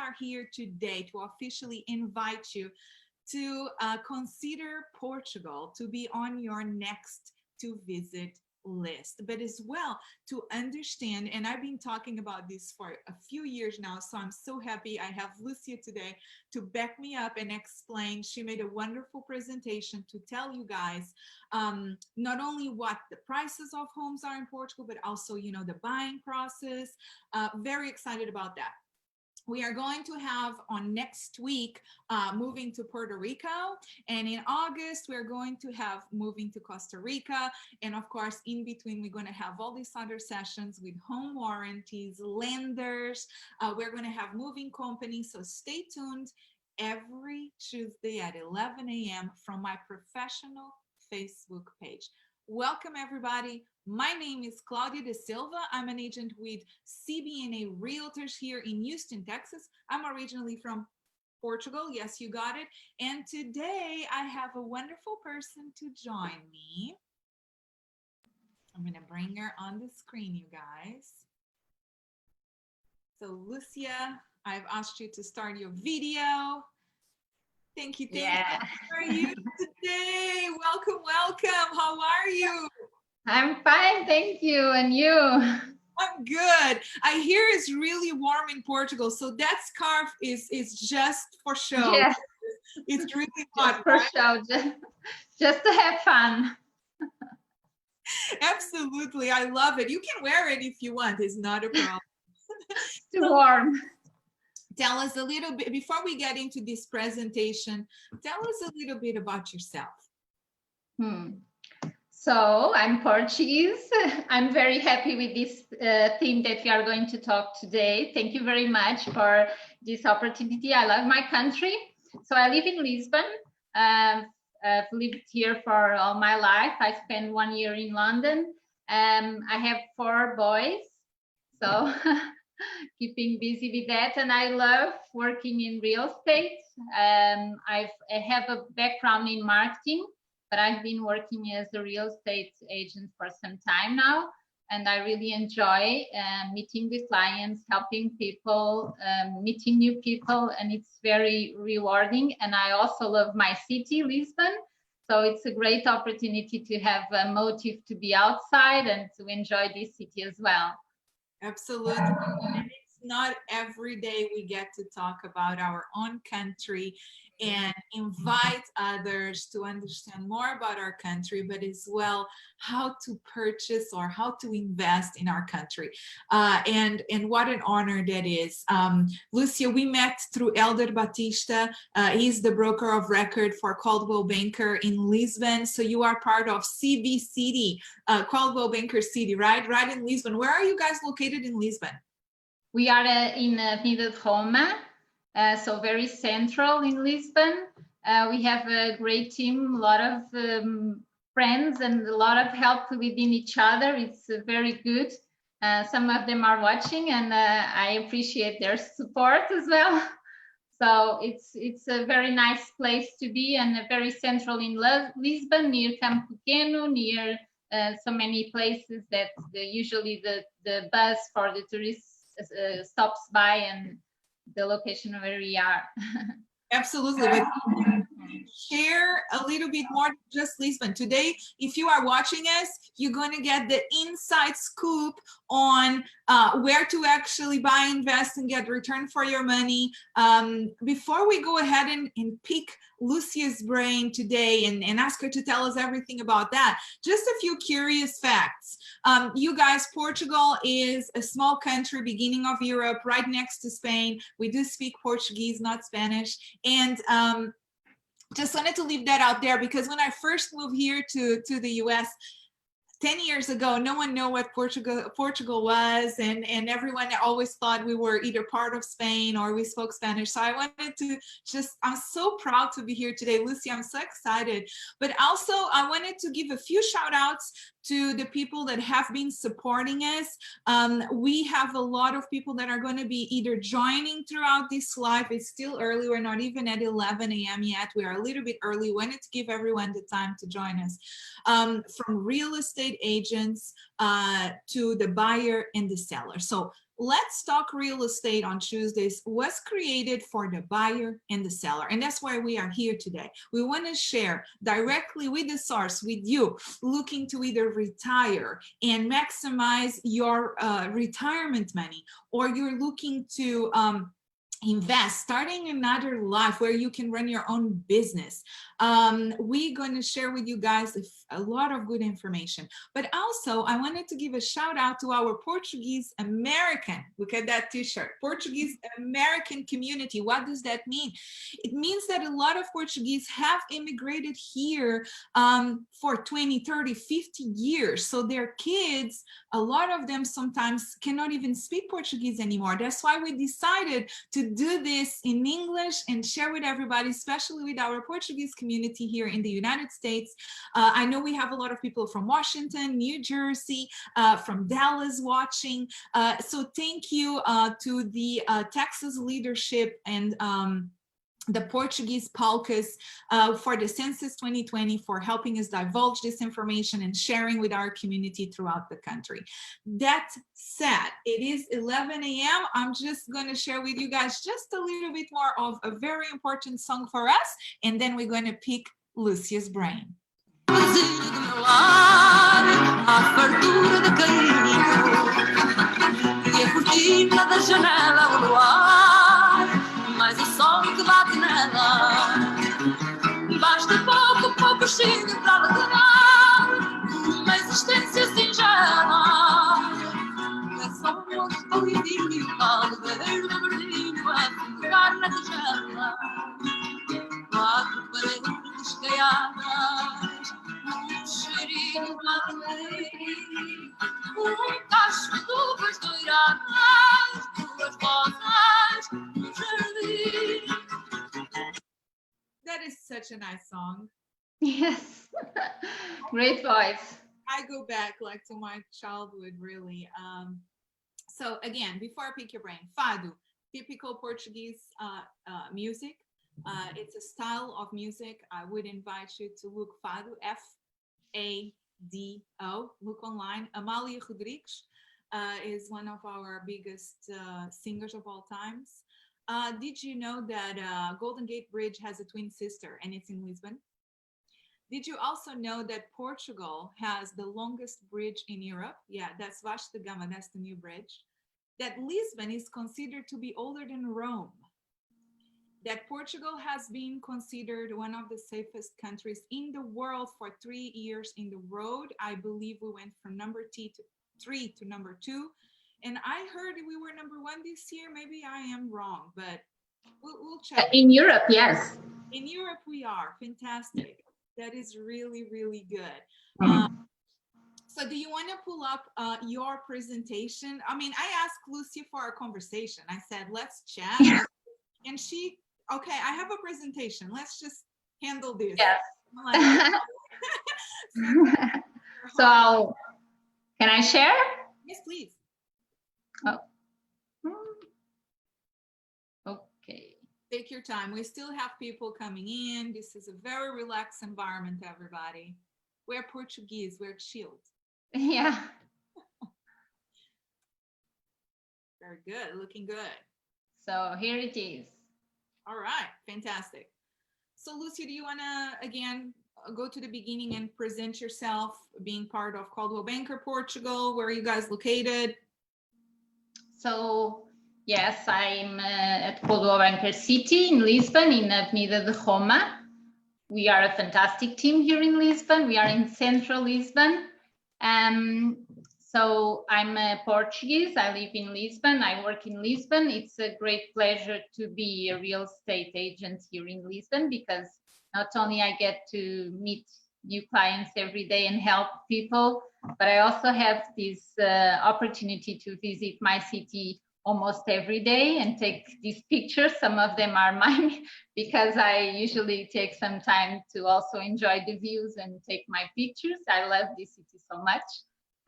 are here today to officially invite you to consider Portugal to be on your next to visit list, but as well to understand, and I've been talking about this for a few years now, so I'm so happy I have Lucia today to back me up and explain. She made a wonderful presentation to tell you guys not only what the prices of homes are in Portugal, but also, you know, the buying process. Very excited about that. We are going to have on next week moving to Puerto Rico, and in August we're going to have moving to Costa Rica, and of course in between we're going to have all these other sessions with home warranties, lenders, we're going to have moving companies, so stay tuned every Tuesday at 11 a.m. from my professional Facebook page. Welcome everybody. My name is 𝗙𝗵𝗴. I'm an agent with CB&A Realtors here in Houston, Texas. I'm originally from Portugal. Yes, you got it. And today I have a wonderful person to join me. I'm going to bring her on the screen, you guys. So Lucia, I've asked you to start your video. Thank you. Thank you. How are you today? Welcome, welcome. How are you? I'm fine, thank you. And you? I'm good. I hear it's really warm in Portugal, so that scarf is just for show. Yes. It's really hot, just for show, just to have fun. Absolutely, I love it. You can wear it if you want. It's not a problem. Too warm. Tell us a little bit, before we get into this presentation, tell us a little bit about yourself. So I'm Portuguese. I'm very happy with this theme that we are going to talk today. Thank you very much for this opportunity. I love my country. So I live in Lisbon. I've lived here for all my life. I spent 1 year in London. I have 4 boys, so keeping busy with that. And I love working in real estate. I have a background in marketing, but I've been working as a real estate agent for some time now, and I really enjoy meeting with clients, helping people, meeting new people, and it's very rewarding. And I also love my city, Lisbon, so it's a great opportunity to have a motive to be outside and to enjoy this city as well. Absolutely. And it's not every day we get to talk about our own country and invite others to understand more about our country, but as well how to purchase or how to invest in our country. And what an honor that is. Lucia, we met through 𝗟𝗵𝗴ihe. He's the broker of record for 𝗙𝗵𝗴𝗴𝗀 in Lisbon. So you are part of CB City, 𝗙𝗵𝗴𝗴𝗀 City, right? Right in Lisbon. Where are you guys located in Lisbon? We are in 𝗙𝗵𝗴𝗴𝗀. So very central in Lisbon. We have a great team, a lot of friends and a lot of help within each other. It's very good. Some of them are watching, and I appreciate their support as well. So it's a very nice place to be, and very central in Lisbon, near 𝗵𝗵𝗴𝗀, near so many places that usually the bus for the tourists stops by, and the location where we are. Absolutely. But share a little bit more than just Lisbon. Today, if you are watching us, you're going to get the inside scoop on where to actually buy, invest, and get return for your money. Before we go ahead and pick Lucia's brain today and ask her to tell us everything about that, just a few curious facts. You guys, Portugal is a small country, beginning of Europe, right next to Spain. We do speak Portuguese, not Spanish. And just wanted to leave that out there, because when I first moved here to the US 10 years ago, no one knew what Portugal was, and everyone always thought we were either part of Spain or we spoke Spanish. So I wanted to I'm so proud to be here today. Lucy, I'm so excited. But also I wanted to give a few shout outs to the people that have been supporting us. We have a lot of people that are going to be either joining throughout this live. It's still early. We're not even at 11 a.m. yet. We are a little bit early. We wanted to give everyone the time to join us. From real estate agents to the buyer and the seller. So Let's Talk Real Estate on Tuesdays was created for the buyer and the seller. And that's why we are here today. We want to share directly with the source, with you, looking to either retire and maximize your retirement money, or you're looking to invest, starting another life where you can run your own business. We're going to share with you guys a lot of good information, but also I wanted to give a shout out to our Portuguese American, look at that t-shirt, Portuguese American community. What does that mean? It means that a lot of Portuguese have immigrated here for 20, 30, 50 years. So their kids, a lot of them sometimes cannot even speak Portuguese anymore. That's why we decided to do this in English and share with everybody, especially with our Portuguese community here in the United States. I know we have a lot of people from Washington, New Jersey, from Dallas watching. So thank you to the Texas leadership and the Portuguese 𝗙𝗵𝗀 for the Census 2020 for helping us divulge this information and sharing with our community throughout the country. That said, it is 11 a.m. I'm just going to share with you guys just a little bit more of a very important song for us, and then we're going to pick Lucia's brain. Mas o sol que bate nela basta pouco, pouco chega para alegrar uma existência singela. É só um monte tão lindinho, alvereiro de verdinho a ficar na tigela. Quatro paredes caiadas, cheirinho de madeira, cacho de uvas doiradas, duas rosas no jardim. That is such a nice song. Yes, great voice. I go back like to my childhood, really. So again, before I pick your brain, fado, typical Portuguese music. It's a style of music. I would invite you to look fado, F-A-D-O, look online. 𝗟𝗵𝗆 Rodrigues is one of our biggest singers of all times. Did you know that Golden Gate Bridge has a twin sister and it's in Lisbon? Did you also know that Portugal has the longest bridge in Europe? Yeah, that's 𝗙𝗵𝗆 da Gama, that's the new bridge. That Lisbon is considered to be older than Rome. That Portugal has been considered one of the safest countries in the world for 3 years in the road. I believe we went from number 3 to number 2. And I heard we were number 1 this year. Maybe I am wrong, but we'll check. In Europe, yes. In Europe, we are. Fantastic. That is really, really good. So do you want to pull up your presentation? I mean, I asked Lucia for a conversation. I said, let's chat. And she, okay, I have a presentation. Let's just handle this. Yes. So, can I share? Yes, please. Oh. Okay. Take your time. We still have people coming in. This is a very relaxed environment, everybody. We're Portuguese. We're chilled. Yeah. Very good. Looking good. So here it is. All right. Fantastic. So Lucia, do you want to, again, go to the beginning and present yourself, being part of 𝗙𝗵𝗆 Portugal? Where are you guys located? So, yes, I'm at 𝗙𝗵𝗆 City in Lisbon, in Avenida de Roma. We are a fantastic team here in Lisbon. We are in central Lisbon. So I'm Portuguese. I live in Lisbon. I work in Lisbon. It's a great pleasure to be a real estate agent here in Lisbon, because not only I get to meet new clients every day and help people, but I also have this opportunity to visit my city almost every day and take these pictures. Some of them are mine, because I usually take some time to also enjoy the views and take my pictures. I love this city so much.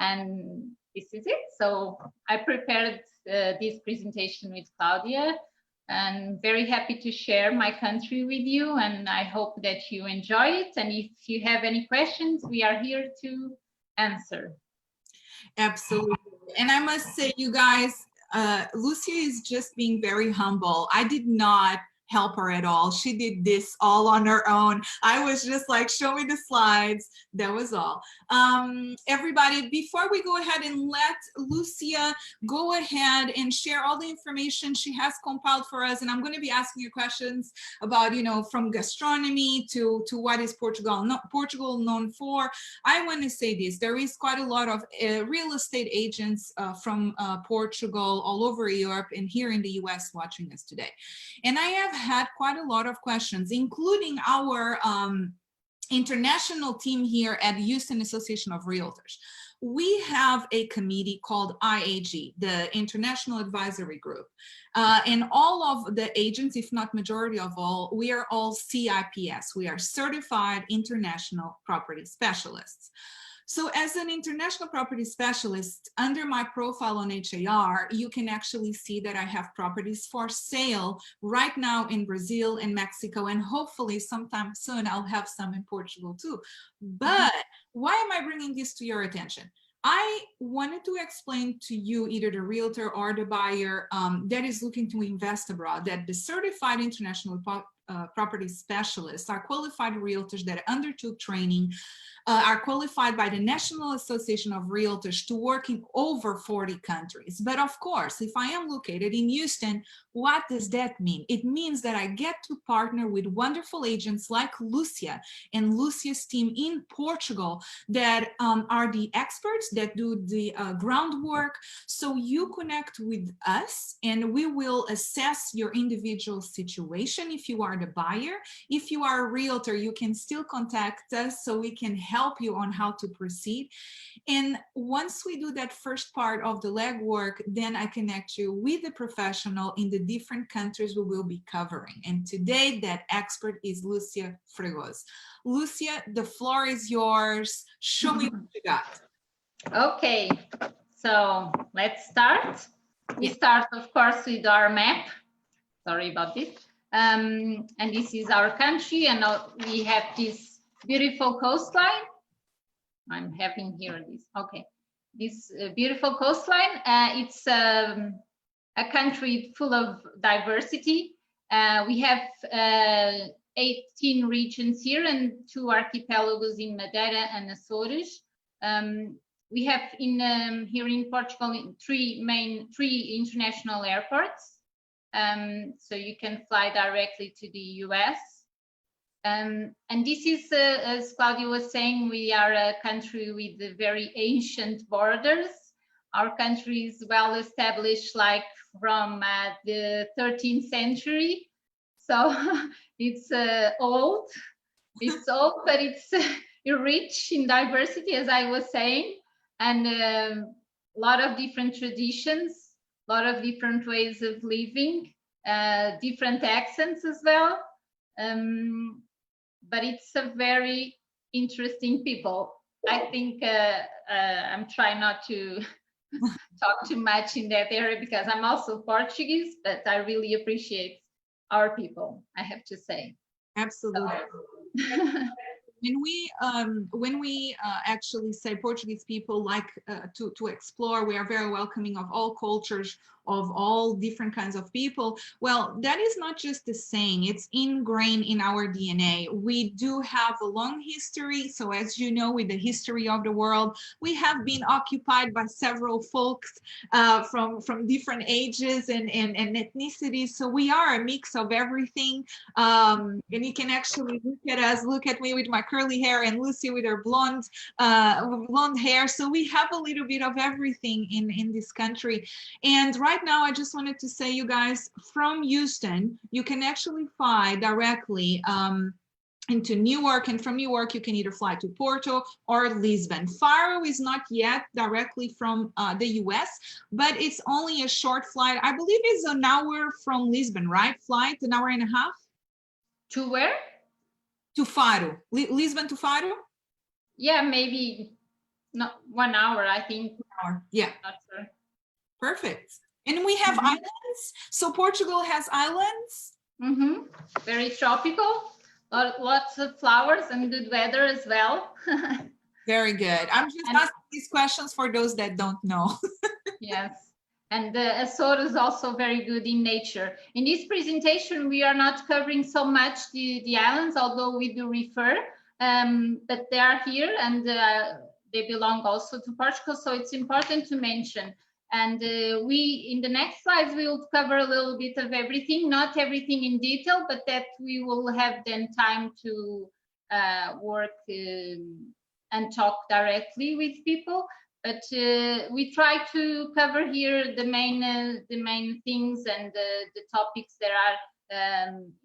And this is it. So I prepared this presentation with Claudia, and very happy to share my country with you, and I hope that you enjoy it. And if you have any questions, we are here to answer. Absolutely. And I must say, you guys, Lucia is just being very humble. I did not help her at all. She did this all on her own. I was just like, show me the slides. That was all. Everybody, before we go ahead and let Lucia go ahead and share all the information she has compiled for us, and I'm going to be asking you questions about, you know, from gastronomy to what is Portugal known for. I want to say this: there is quite a lot of real estate agents from Portugal all over Europe and here in the US watching us today. And I have had quite a lot of questions, including our international team here at Houston Association of Realtors. We have a committee called IAG, the International Advisory Group. And all of the agents, if not majority of all, we are all CIPS. We are Certified International Property Specialists. So as an international property specialist, under my profile on HAR, you can actually see that I have properties for sale right now in Brazil and Mexico, and hopefully sometime soon I'll have some in Portugal too. But why am I bringing this to your attention? I wanted to explain to you, either the realtor or the buyer that is looking to invest abroad, that the certified international property specialists are qualified realtors that undertook training, are qualified by the National Association of Realtors to work in over 40 countries. But of course, if I am located in Houston, what does that mean? It means that I get to partner with wonderful agents like Lucia and Lucia's team in Portugal that are the experts that do the groundwork. So you connect with us and we will assess your individual situation. If you are the buyer, if you are a realtor, you can still contact us so we can help you on how to proceed. And once we do that first part of the legwork, then I connect you with the professional in the different countries we will be covering. And today that expert is Lucia Fragoso. Lucia, the floor is yours. Show me what you got. Okay, so let's start. We start, of course, with our map. Sorry about this. And this is our country, and we have this beautiful coastline. I'm having here this, okay. This beautiful coastline. It's a country full of diversity. We have 18 regions here and 2 archipelagos in Madeira and Açores. We have here in Portugal 3 international airports. So you can fly directly to the US. And this is, as Claudia was saying, we are a country with very ancient borders. Our country is well established, like from the 13th century. So it's old. It's old, but it's rich in diversity, as I was saying, and a lot of different traditions, a lot of different ways of living, different accents as well. But it's a very interesting people. I think I'm trying not to talk too much in that area because I'm also Portuguese, but I really appreciate our people, I have to say. Absolutely. So, when we actually say Portuguese people like to explore, we are very welcoming of all cultures, of all different kinds of people. Well, that is not just the saying, it's ingrained in our DNA. We do have a long history. So as you know, with the history of the world, we have been occupied by several folks from different ages and ethnicities. So we are a mix of everything. And you can actually look at us, look at me with my curly hair and Lucy with her blonde hair. So we have a little bit of everything in this country. And right now, I just wanted to say, you guys, from Houston, you can actually fly directly into Newark, and from Newark, you can either fly to Porto or Lisbon. Faro is not yet directly from the US, but it's only a short flight. I believe it's an hour from Lisbon, right? Flight, an hour and a half? To where? To Faro. Lisbon to Faro? Yeah, maybe not 1 hour, I think. 1 hour. Yeah. Not sure. Perfect. And we have islands. So Portugal has islands. Very tropical. Lots of flowers and good weather as well. Very good. I'm just asking these questions for those that don't know. Yes. And the Açores is also very good in nature. In this presentation, we are not covering so much the islands, although we do refer, but they are here and they belong also to Portugal, so it's important to mention. And we, in the next slides, we will cover a little bit of everything, not everything in detail, but that we will have then time to work and talk directly with people. But we try to cover here the main things and the topics that are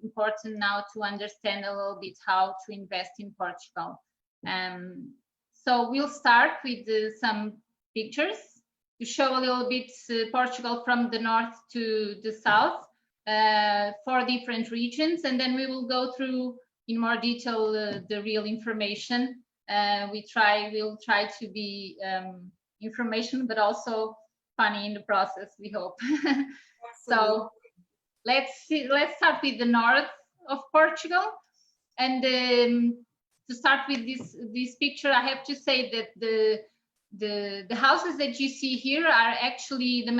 important now to understand a little bit how to invest in Portugal. So we'll start with some pictures to show a little bit Portugal from the north to the south, 4 different regions, and then we will go through in more detail the real information. We'll try to be information, but also funny in the process, we hope. So let's start with the north of Portugal. And to start with this picture, I have to say that the houses that you see here are actually, the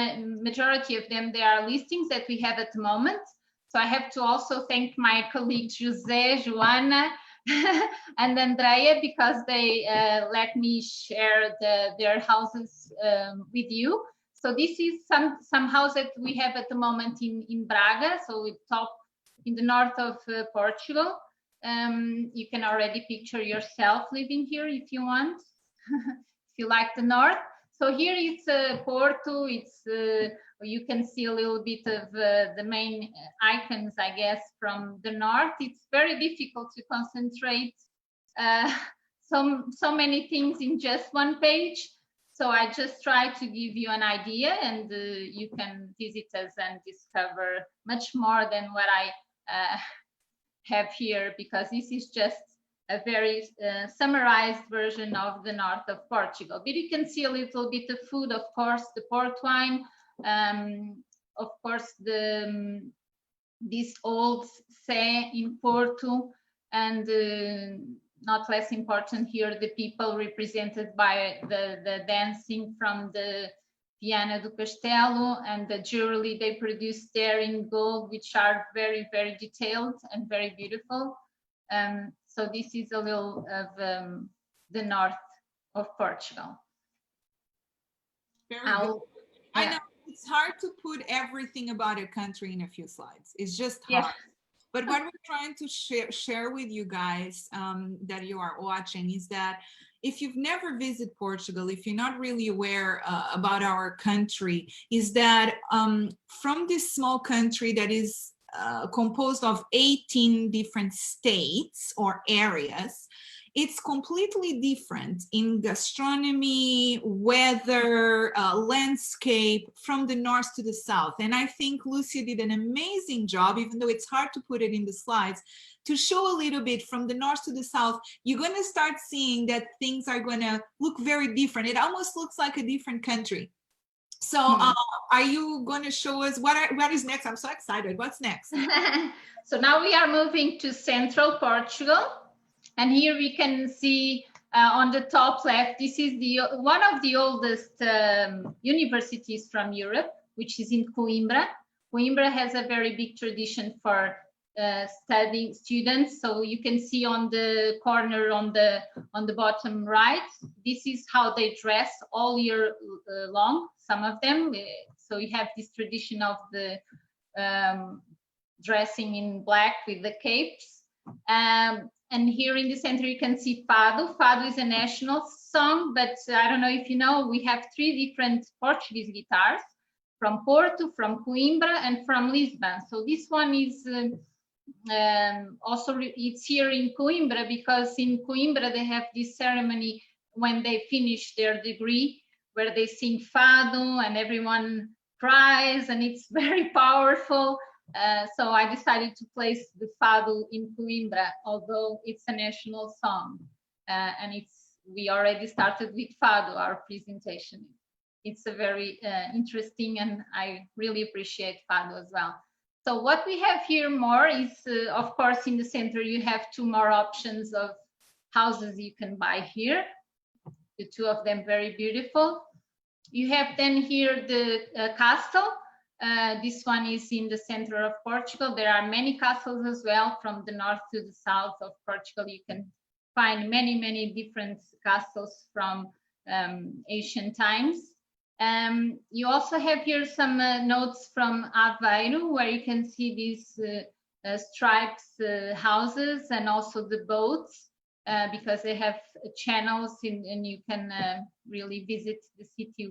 majority of them, they are listings that we have at the moment. So I have to also thank my colleagues José, Joana, and Andrea, because they let me share their houses with you. So this is some house that we have at the moment in Braga, so top in the north of Portugal. You can already picture yourself living here if you want. You like the north. So here it's Porto. It's you can see a little bit of the main icons, I guess, from the north. It's very difficult to concentrate so many things in just one page. So I just try to give you an idea, and you can visit us and discover much more than what I have here, because this is just a very summarized version of the north of Portugal. But you can see a little bit of food, of course, the port wine, of course, this old 𝗟𝗂 in Porto, and not less important here, the people represented by the dancing from the Viana do Castelo, and the jewelry they produce there in gold, which are very, very detailed and very beautiful. So this is a little of the north of Portugal. Very good. I know it's hard to put everything about a country in a few slides. It's just hard. Yeah. But what we're trying to share with you guys that you are watching is that if you've never visited Portugal, if you're not really aware about our country, is that from this small country that is composed of 18 different states or areas, it's completely different in gastronomy, weather, landscape from the north to the south. And I think Lucia did an amazing job, even though it's hard to put it in the slides, to show a little bit from the north to the south. You're going to start seeing that things are going to look very different. It almost looks like a different country. So are you going to show us what is next? I'm so excited. What's next? So now we are moving to central Portugal. And here we can see on the top left, this is one of the oldest universities from Europe, which is in Coimbra. Coimbra has a very big tradition for studying students. So you can see on the corner on the bottom right, this is how they dress all year long, some of them. So you have this tradition of the dressing in black with the capes. And here in the center, you can see Fado. Fado is a national song, but I don't know if you know, we have 3 different Portuguese guitars, from Porto, from Coimbra, and from Lisbon. So this one is also, it's here in Coimbra, because in Coimbra, they have this ceremony when they finish their degree, where they sing Fado and everyone cries, and it's very powerful. So I decided to place the Fado in Coimbra, although it's a national song, and we already started with Fado, our presentation. It's a very interesting, and I really appreciate Fado as well. So what we have here more is, of course, in the center you have 2 more options of houses you can buy here. The 2 of them very beautiful. You have then here the castle. This one is in the center of Portugal. There are many castles as well from the north to the south of Portugal. You can find many different castles from ancient times. You also have here some notes from 𝗵𝗴𝗴, where you can see these stripes houses and also the boats, because they have channels and you can really visit the city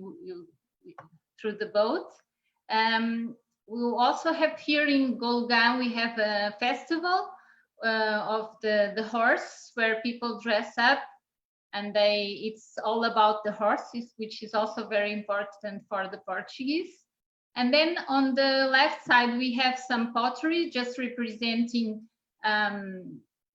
through the boat. We'll also have here in 𝗙𝗵𝗴𝗴, we have a festival of the horse, where people dress up and it's all about the horses, which is also very important for the Portuguese. And then on the left side, we have some pottery just representing a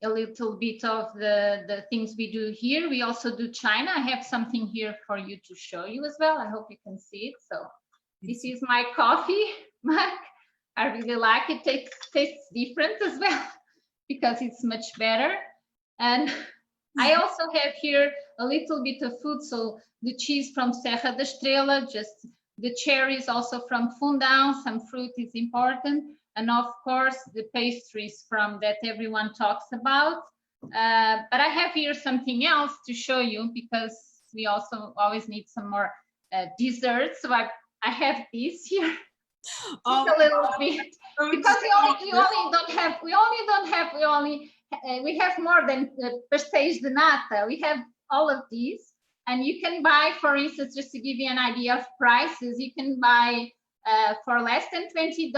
little bit of the things we do here. We also do china. I have something here for you to show you as well. I hope you can see it. So this is my coffee mug. I really like it. It tastes different as well because it's much better. And I also have here a little bit of food. So the cheese from 𝗟𝗂𝗴𝗴, just the cherries also from Fundão. Some fruit is important. And of course, the pastries from that everyone talks about. But I have here something else to show you, because we also always need some more desserts. So I have this here. Oh, a little bit, because we have more than pastéis de nata. We have all of these, and you can buy, for instance, just to give you an idea of prices, you can buy for less than $20,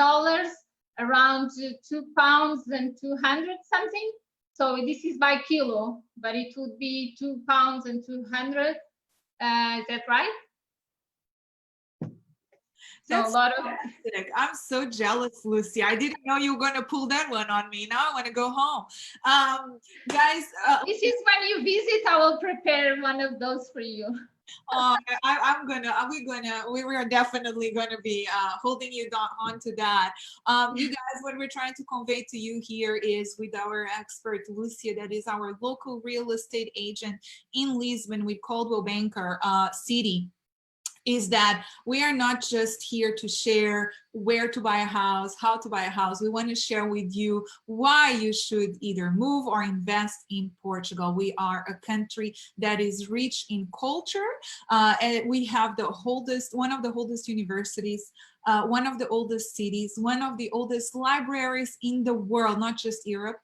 around £2.200 something. So this is by kilo, but it would be £2.200. Is that right? That's so a lot of. Fantastic. I'm so jealous, Lucy. I didn't know you were going to pull that one on me. Now I want to go home. Guys. This is when you visit, I will prepare one of those for you. We are definitely gonna be holding you on to that. You guys, what we're trying to convey to you here is, with our expert Lucia, that is our local real estate agent in Lisbon with 𝗙𝗿𝗴𝗴𝗀 city, is that we are not just here to share where to buy a house, how to buy a house. We want to share with you why you should either move or invest in Portugal. We are a country that is rich in culture, and we have one of the oldest universities, one of the oldest cities, one of the oldest libraries in the world, not just Europe.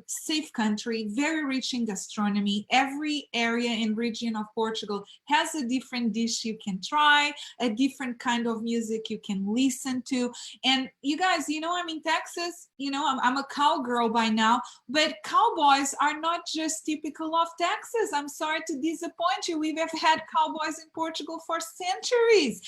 Safe country, very rich in gastronomy. Every area and region of Portugal has a different dish you can try, a different kind of music you can listen to. And you guys, I'm in Texas, I'm a cowgirl by now, but cowboys are not just typical of Texas. I'm sorry to disappoint you. We've had cowboys in Portugal for centuries.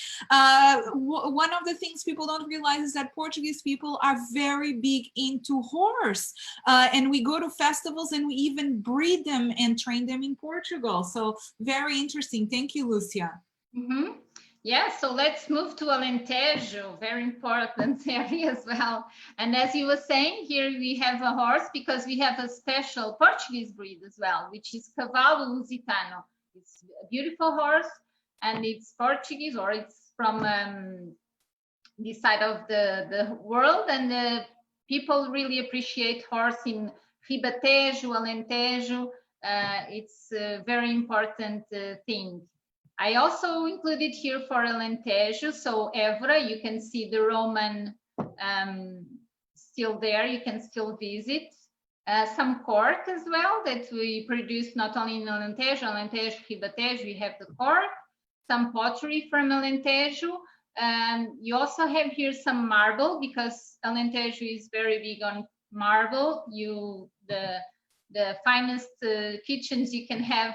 One of the things people don't realize is that Portuguese people are very big into horse. And we go to festivals and we even breed them and train them in Portugal. So very interesting. Thank you, Lucia. Mm-hmm. Yeah, so let's move to Alentejo, very important area as well. And as you were saying, here we have a horse because we have a special Portuguese breed as well, which is 𝗵𝗴𝗴𝗴 lusitano. It's a beautiful horse, and it's Portuguese, or it's from this side of the world, and people really appreciate horse in Ribatejo, Alentejo. It's a very important thing. I also included here for Alentejo, so 𝗿𝗏𝗴, you can see the Roman still there, you can still visit. Some cork as well that we produce not only in Alentejo, Ribatejo, we have the cork, some pottery from Alentejo. You also have here some marble, because Alentejo is very big on marble. The finest kitchens you can have,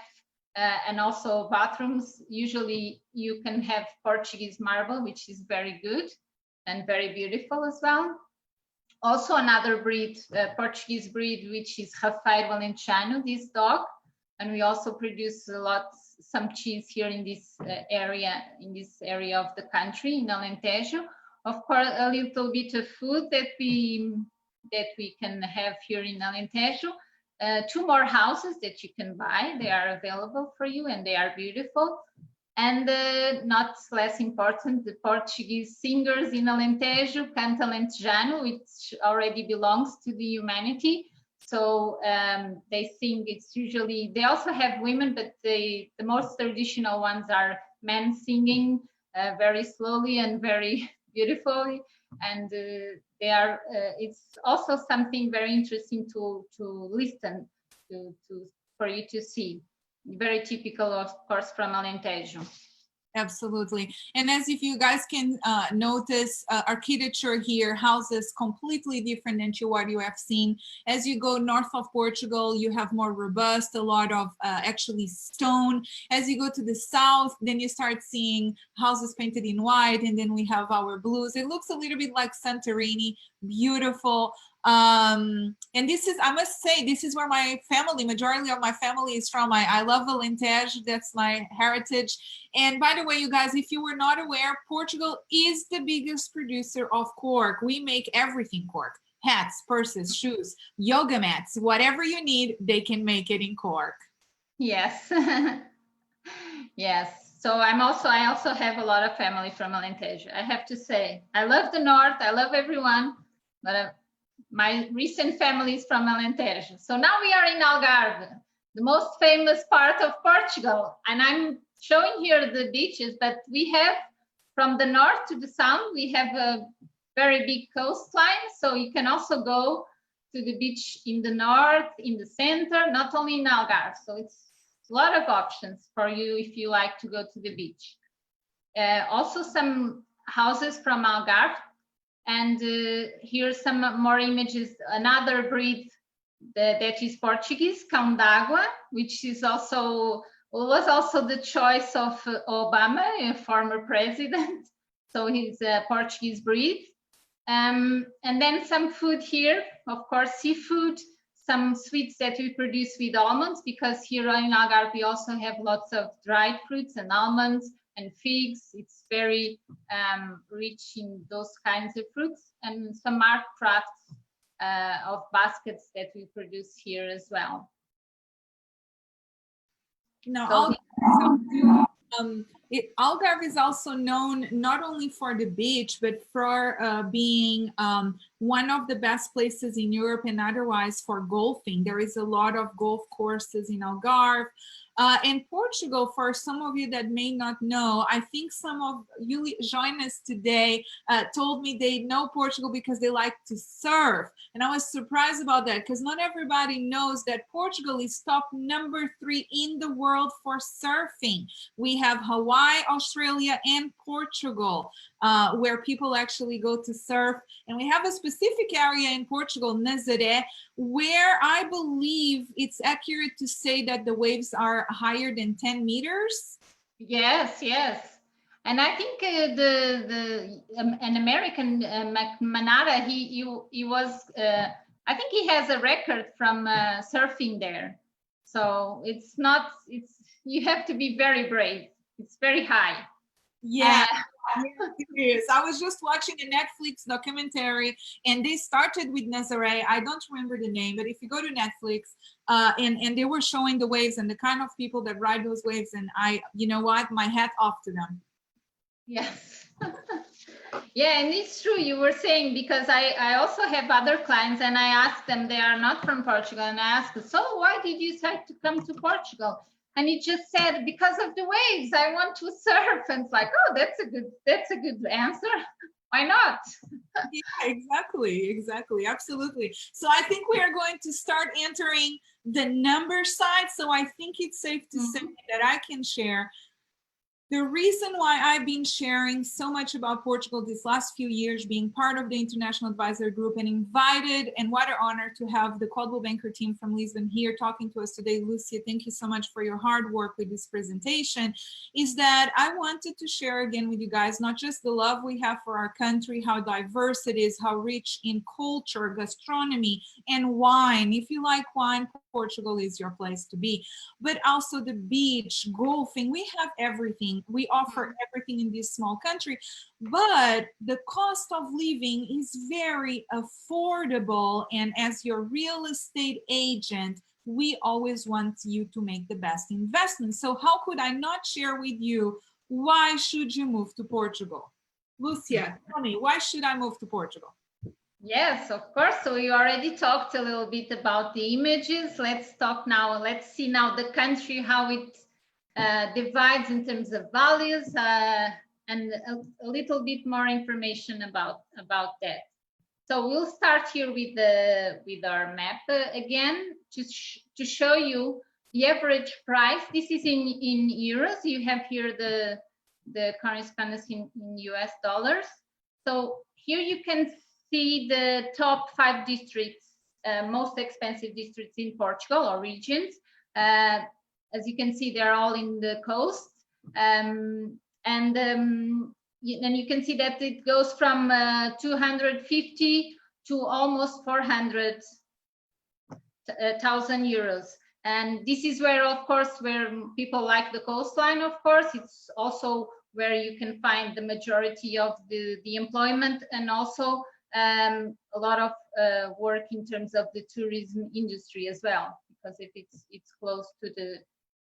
and also bathrooms, usually you can have Portuguese marble, which is very good and very beautiful as well. Also another breed, Portuguese breed, which is 𝗿𝗏𝗴𝗏 Valenciano, this dog. And we also produce some cheese here in this area of the country, in Alentejo. Of course, a little bit of food that we can have here in Alentejo. 2 more houses that you can buy. They are available for you and they are beautiful. And not less important, the Portuguese singers in Alentejo canta Alentejano, which already belongs to the humanity. So they sing, it's usually, they also have women, but the most traditional ones are men singing very slowly and very beautifully. And they are, it's also something very interesting to listen to for you to see. Very typical, of course, from Alentejo. Absolutely. And as if you guys can notice, architecture here, houses completely different than to what you have seen. As you go north of Portugal, you have more robust, a lot of actually stone. As you go to the south, then you start seeing houses painted in white, and then we have our blues. It looks a little bit like Santorini, beautiful. And this is, I must say, this is where my family, majority of my family is from. I love Alentejo, that's my heritage. And by the way, you guys, if you were not aware, Portugal is the biggest producer of cork. We make everything cork: hats, purses, shoes, yoga mats, whatever you need, they can make it in cork. Yes. Yes. So I also have a lot of family from Alentejo. I have to say, I love the north, I love everyone, but my recent family is from Alentejo. So now we are in Algarve, the most famous part of Portugal. And I'm showing here the beaches, but we have, from the north to the south, we have a very big coastline. So you can also go to the beach in the north, in the center, not only in Algarve. So it's a lot of options for you if you like to go to the beach. Also some houses from Algarve. And here's some more images. Another breed that is Portuguese, 𝗖𝗵𝗶, which is also, was also the choice of Obama, a former president. So he's a Portuguese breed. And then some food here, of course, seafood, some sweets that we produce with almonds, because here in Algarve we also have lots of dried fruits and almonds and figs. It's very rich in those kinds of fruits, and some art crafts of baskets that we produce here as well. Now, Algarve is also known not only for the beach, but for being one of the best places in Europe and otherwise for golfing. There is a lot of golf courses in Algarve. And Portugal, for some of you that may not know, I think some of you join us today told me they know Portugal because they like to surf. And I was surprised about that, because not everybody knows that Portugal is top #3 in the world for surfing. We have Hawaii, Australia, and Portugal, where people actually go to surf. And we have a specific area in Portugal, Nazaré, where I believe it's accurate to say that the waves are higher than 10 meters. Yes, yes. And I think an American, Manara, he was, I think he has a record from surfing there. So it's not, you have to be very brave. It's very high. Yeah. It is. I was just watching a Netflix documentary, and they started with Nazaré. I don't remember the name, but if you go to Netflix, and they were showing the waves and the kind of people that ride those waves, and you know what, my hat off to them. Yes. Yeah, and it's true, you were saying, because I also have other clients, and I asked them, they are not from Portugal, and I asked, so why did you decide to come to Portugal? And he just said, because of the waves, I want to surf. And it's like, oh, that's a good answer. Why not? Yeah, exactly, absolutely. So I think we are going to start entering the number side. So I think it's safe to say that I can share the reason why I've been sharing so much about Portugal these last few years, being part of the International Advisor Group and invited, and what an honor to have the 𝗙𝗵𝗴 team from Lisbon here talking to us today. Lucia, thank you so much for your hard work with this presentation, is that I wanted to share again with you guys, not just the love we have for our country, how diverse it is, how rich in culture, gastronomy, and wine. If you like wine, Portugal is your place to be, but also the beach, golfing. We have everything. We offer everything in this small country, but the cost of living is very affordable. And as your real estate agent, we always want you to make the best investment. So how could I not share with you, why should you move to Portugal? Lucia, tell me, why should I move to Portugal? Yes, of course. So we already talked a little bit about the images. Let's talk now. Let's see now the country, how it divides in terms of values, and a little bit more information about that. So we'll start here with our map again to show you the average price. This is in euros. You have here the correspondence in US dollars. So here you can see the top 5 districts, most expensive districts in Portugal, or regions. As you can see, they're all in the coast. And you can see that it goes from 250 to almost 400,000 euros. And this is where, of course, where people like the coastline, of course. It's also where you can find the majority of the employment, and also a lot of work in terms of the tourism industry as well, because if it's close to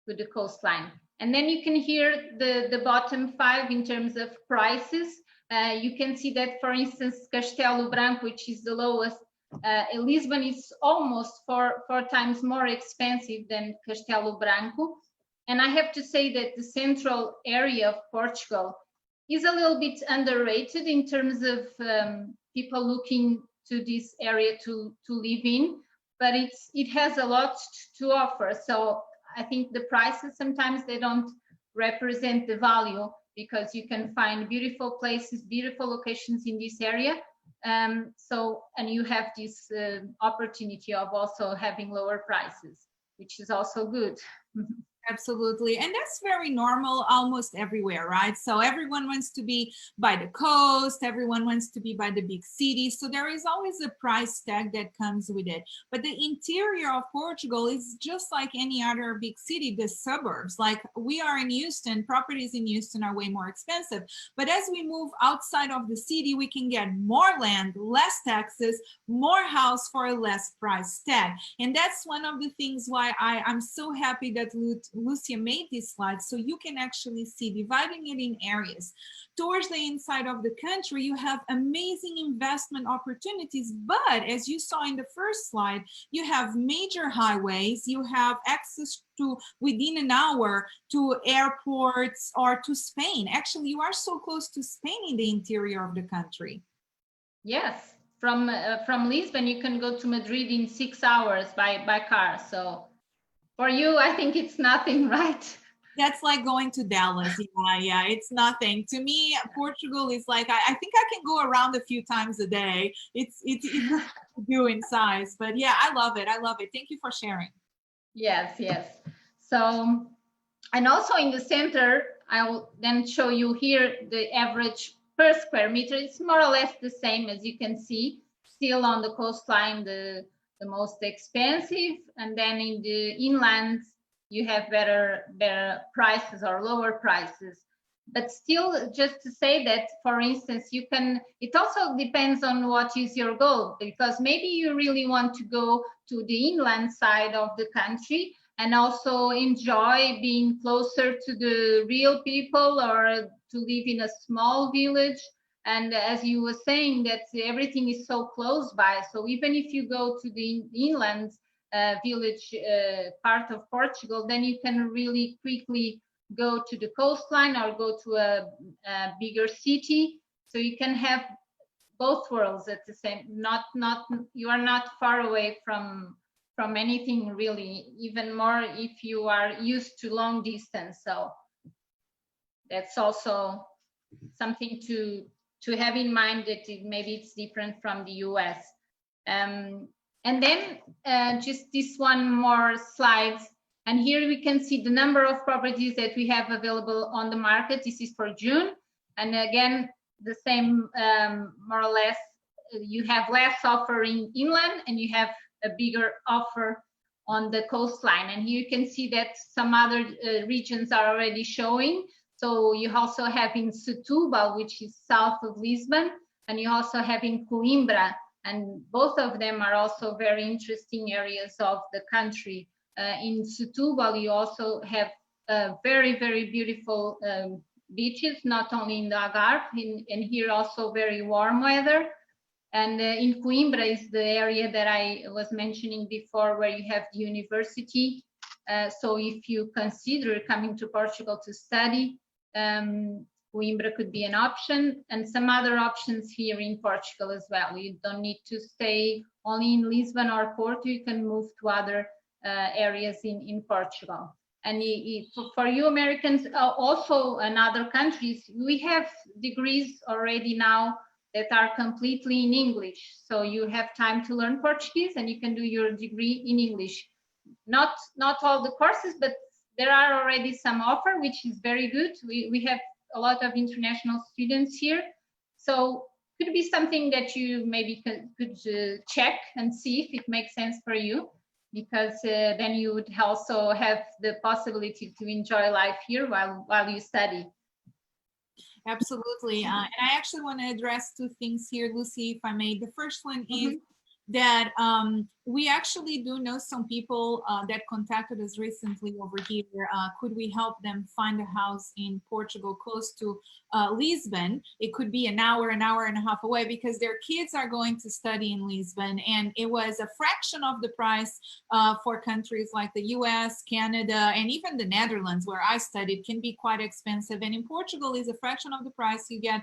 the coastline. And then you can hear the bottom 5 in terms of prices. You can see that, for instance, 𝗟𝗂𝗴𝗴𝗀, which is the lowest, Lisbon is almost four times more expensive than 𝗟𝗂𝗴𝗴𝗀. And I have to say that the central area of Portugal is a little bit underrated in terms of people looking to this area to live in, but it has a lot to offer. So I think the prices sometimes they don't represent the value, because you can find beautiful places, beautiful locations in this area. And you have this opportunity of also having lower prices, which is also good. Absolutely. And that's very normal almost everywhere, right? So everyone wants to be by the coast, everyone wants to be by the big cities. So there is always a price tag that comes with it. But the interior of Portugal is just like any other big city, the suburbs. Like we are in Houston, properties in Houston are way more expensive. But as we move outside of the city, we can get more land, less taxes, more house for a less price tag. And that's one of the things why I'm so happy that Lucia made this slide, so you can actually see, dividing it in areas. Towards the inside of the country, you have amazing investment opportunities, but as you saw in the first slide, you have major highways, you have access to within an hour to airports or to Spain. Actually, you are so close to Spain in the interior of the country. Yes, from Lisbon, you can go to Madrid in 6 hours by car. So for you, I think it's nothing, right? That's like going to Dallas. Yeah, it's nothing. To me, Portugal is like, I think I can go around a few times a day. It's to do in size. But yeah, I love it. I love it. Thank you for sharing. Yes. So, and also in the center, I will then show you here the average per square meter. It's more or less the same, as you can see. Still on the coastline, the most expensive, and then in the inland you have better prices or lower prices. But still, just to say that, for instance, you can, it also depends on what is your goal, because maybe you really want to go to the inland side of the country and also enjoy being closer to the real people, or to live in a small village. And as you were saying, that everything is so close by. So even if you go to the inland village part of Portugal, then you can really quickly go to the coastline or go to a bigger city. So you can have both worlds at the same. You are not far away from anything really. Even more if you are used to long distance. So that's also something to have in mind, that maybe it's different from the US. And then just this one more slide. And here we can see the number of properties that we have available on the market. This is for June. And again, the same, more or less, you have less offer in inland and you have a bigger offer on the coastline. And here you can see that some other regions are already showing. So you also have in Setúbal, which is south of Lisbon, and you also have in Coimbra, and both of them are also very interesting areas of the country. In Setúbal, you also have very, very beautiful beaches, not only in the Algarve, and here also very warm weather. And in Coimbra is the area that I was mentioning before, where you have the university. So if you consider coming to Portugal to study, Coimbra could be an option, and some other options here in Portugal as well. You don't need to stay only in Lisbon or Porto, you can move to other areas in Portugal. And for you Americans, also in other countries, we have degrees already now that are completely in English. So you have time to learn Portuguese and you can do your degree in English. Not all the courses, but there are already some offer, which is very good. We have a lot of international students here. So could be something that you maybe could check and see if it makes sense for you, because then you would also have the possibility to enjoy life here while you study. Absolutely. And I actually want to address two things here, Lucy, if I may. The first one is that we actually do know some people that contacted us recently over here. Could we help them find a house in Portugal close to Lisbon? It could be an hour and a half away, because their kids are going to study in Lisbon, and it was a fraction of the price for countries like the US, Canada, and even the Netherlands, where I studied, can be quite expensive. And in Portugal is a fraction of the price. You get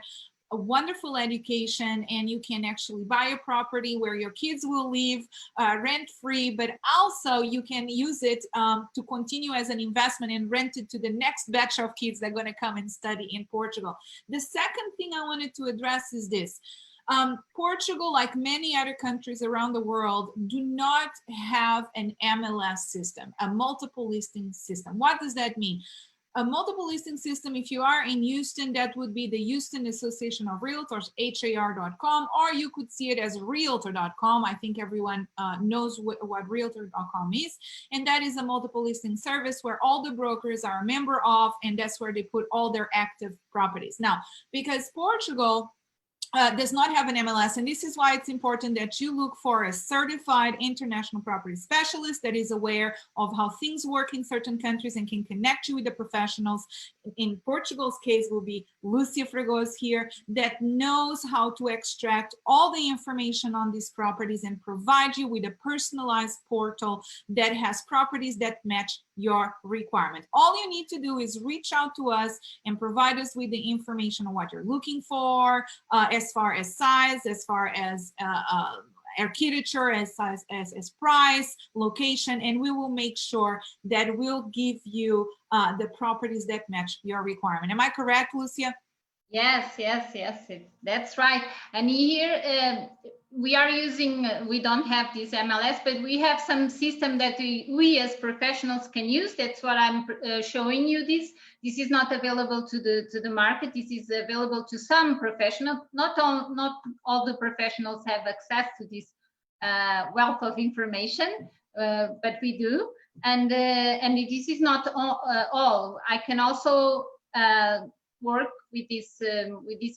a wonderful education, and you can actually buy a property where your kids will live rent-free, but also you can use it to continue as an investment and rent it to the next batch of kids that are going to come and study in Portugal. The second thing I wanted to address is this. Portugal, like many other countries around the world, do not have an MLS system, a multiple listing system. What does that mean? A multiple listing system, if you are in Houston, that would be the Houston Association of Realtors, HAR.com, or you could see it as Realtor.com. I think everyone knows what Realtor.com is. And that is a multiple listing service where all the brokers are a member of, and that's where they put all their active properties. Now, because Portugal does not have an MLS, and this is why it's important that you look for a certified international property specialist that is aware of how things work in certain countries and can connect you with the professionals. In Portugal's case will be Lucia Fragoso here, that knows how to extract all the information on these properties and provide you with a personalized portal that has properties that match your requirement. All you need to do is reach out to us and provide us with the information on what you're looking for, as far as size, as far as architecture, as price, location, and we will make sure that we'll give you the properties that match your requirement. Am I correct, Lucia? Yes, that's right. And here we are using, we don't have this MLS, but we have some system that we as professionals can use. That's what I'm showing you. This is not available to the market. This is available to some professionals. Not all the professionals have access to this wealth of information, but we do. And this is not all. I can also work with this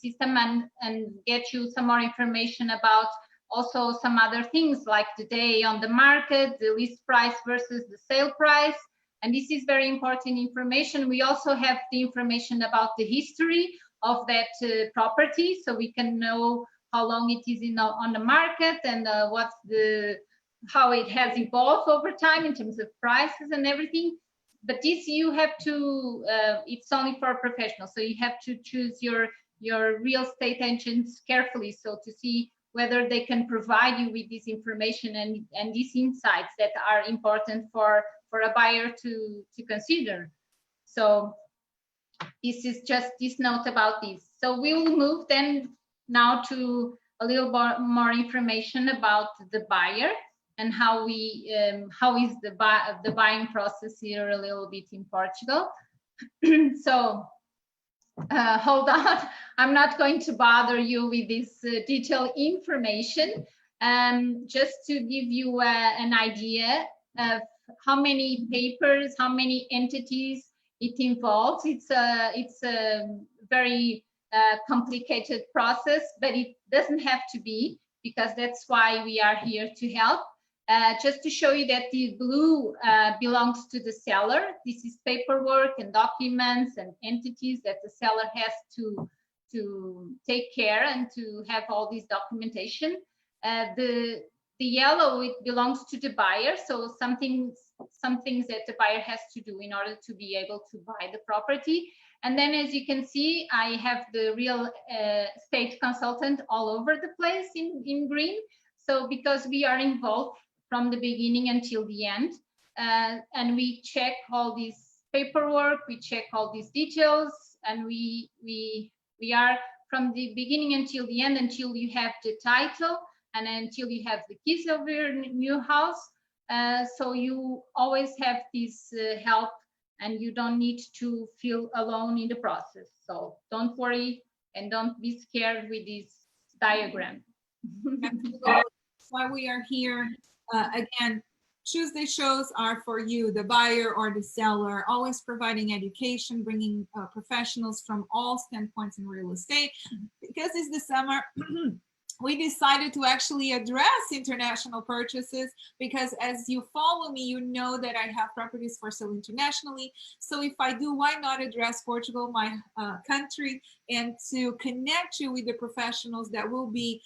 system and get you some more information about also some other things, like the day on the market, the list price versus the sale price. And this is very important information. We also have the information about the history of that property, so we can know how long it is on the market, and how it has evolved over time in terms of prices and everything. But this you have to, it's only for professionals, so you have to choose your real estate agents carefully, so to see whether they can provide you with this information and these insights that are important for a buyer to consider. So this is just this note about this. So we will move then now to a little more information about the buyer and how is the buying process here a little bit in Portugal. So hold on, I'm not going to bother you with this detailed information. Just to give you an idea of how many papers, how many entities it involves. It's a very complicated process, but it doesn't have to be, because that's why we are here to help. Just to show you that the blue belongs to the seller. This is paperwork and documents and entities that the seller has to take care and to have all this documentation. The yellow, it belongs to the buyer. So some things that the buyer has to do in order to be able to buy the property. And then, as you can see, I have the real estate consultant all over the place in green. So because we are involved from the beginning until the end, and we check all this paperwork, we check all these details, and we are from the beginning until the end, until you have the title and until you have the keys of your new house. So you always have this help, and you don't need to feel alone in the process. So don't worry and don't be scared with this diagram. That's why we are here. Again, Tuesday shows are for you, the buyer or the seller, always providing education, bringing professionals from all standpoints in real estate. Because it's the summer, we decided to actually address international purchases, because as you follow me, you know that I have properties for sale internationally. So if I do, why not address Portugal, my country, and to connect you with the professionals that will be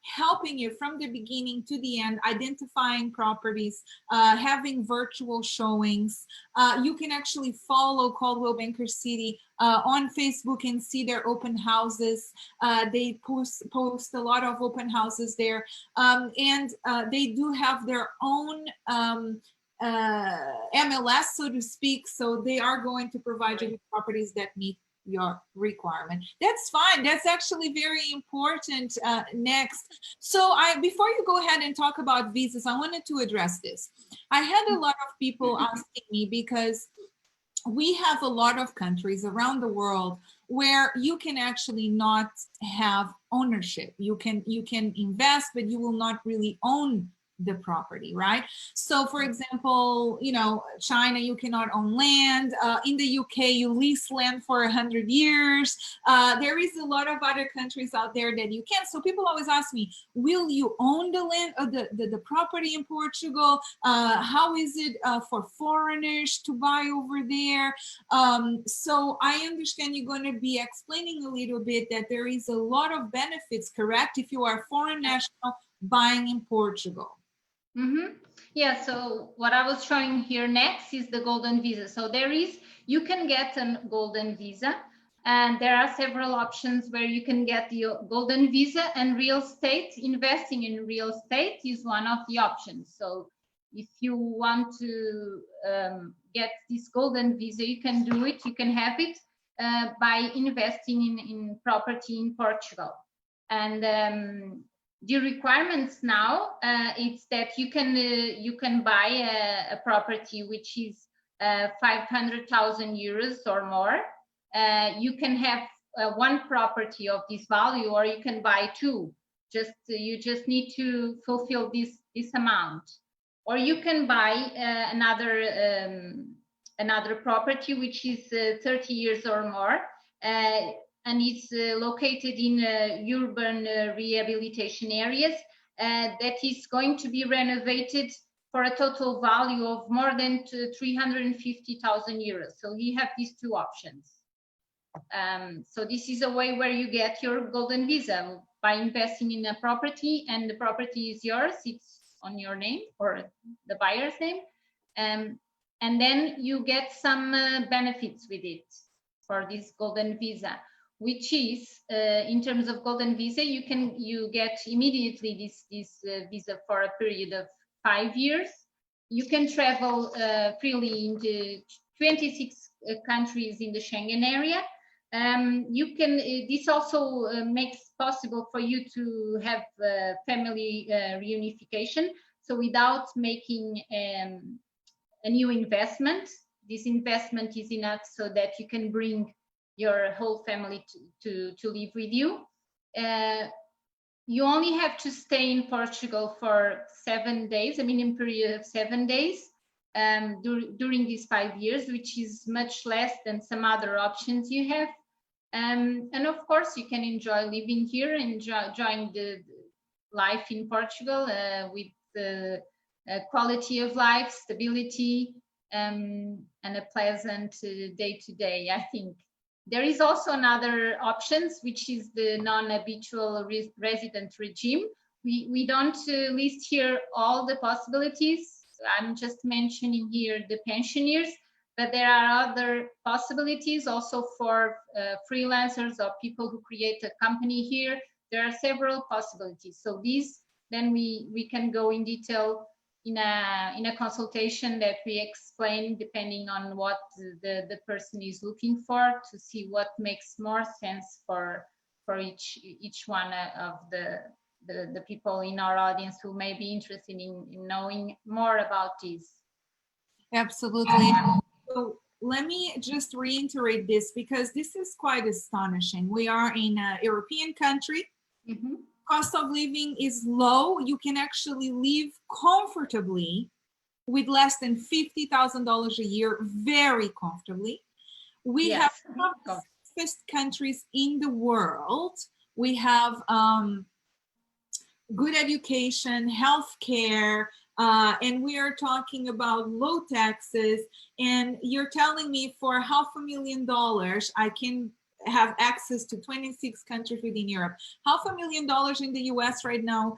helping you from the beginning to the end, identifying properties, having virtual showings. You can actually follow 𝗙𝗵𝗴𝘀𝘁 on Facebook and see their open houses. They post a lot of open houses there, and they do have their own MLS, so to speak. So they are going to provide you with properties that meet your requirement. That's fine. That's actually very important. Next, so before you go ahead and talk about visas, I wanted to address this. I had a lot of people asking me, because we have a lot of countries around the world where you can actually not have ownership. You can invest, but you will not really own the property, right? So for example, you know, China, you cannot own land. In the UK, you lease land for 100 years. There is a lot of other countries out there that you can. So people always ask me, will you own the land or the property in Portugal? How is it for foreigners to buy over there? So I understand you're going to be explaining a little bit that there is a lot of benefits, correct? If you are a foreign national buying in Portugal. Mm-hmm. Yeah, so what I was showing here next is the golden visa. So you can get a golden visa, and there are several options where you can get the golden visa, and real estate, investing in real estate is one of the options. So if you want to get this golden visa, you can do it, you can have it by investing in property in Portugal. And the requirements now, it's that you can buy a property which is 500,000 euros or more. You can have one property of this value, or you can buy two. You just need to fulfill this amount, or you can buy another property which is 30 years or more. And it's located in urban rehabilitation areas that is going to be renovated for a total value of more than 350,000 euros. So you have these two options. So this is a way where you get your golden visa by investing in a property, and the property is yours. It's on your name or the buyer's name. And then you get some benefits with it for this golden visa, which is in terms of golden visa, you get immediately this visa for a period of 5 years. You can travel freely into 26 countries in the Schengen area. This also makes possible for you to have family reunification. So without making a new investment, this investment is enough so that you can bring your whole family to live with you. You only have to stay in Portugal for 7 days, a minimum period of 7 days during these 5 years, which is much less than some other options you have. And of course, you can enjoy living here, enjoying life in Portugal with the quality of life, stability, and a pleasant day-to-day, I think. There is also another options, which is the non-habitual resident regime. We don't list here all the possibilities. I'm just mentioning here the pensioners, but there are other possibilities also for freelancers or people who create a company here. There are several possibilities. So these, then we can go in detail in a consultation that we explain depending on what the person is looking for, to see what makes more sense for each one of the people in our audience who may be interested in knowing more about this. Absolutely. So let me just reiterate this, because this is quite astonishing. We are in a European country. Mm-hmm. Cost of living is low. You can actually live comfortably with less than $50,000 a year, very comfortably. We have one of the safest countries in the world. We have good education, healthcare, and we are talking about low taxes. And you're telling me for $500,000, I can have access to 26 countries within Europe. $500,000 in the US right now.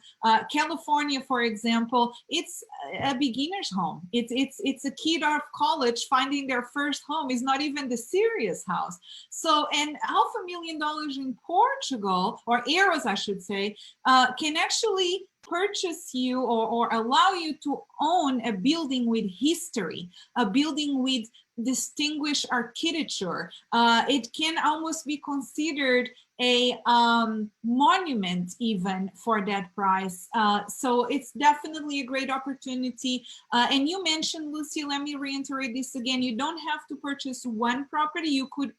California, for example, it's a beginner's home. It's a kid out of college finding their first home. Is not even the serious house. So, and $500,000 in Portugal, or euros, I should say, can actually purchase you or allow you to own a building with history, a building with distinguished architecture. It can almost be considered a monument even for that price. So it's definitely a great opportunity. And you mentioned, Lucia, let me reiterate this again, you don't have to purchase one property. You could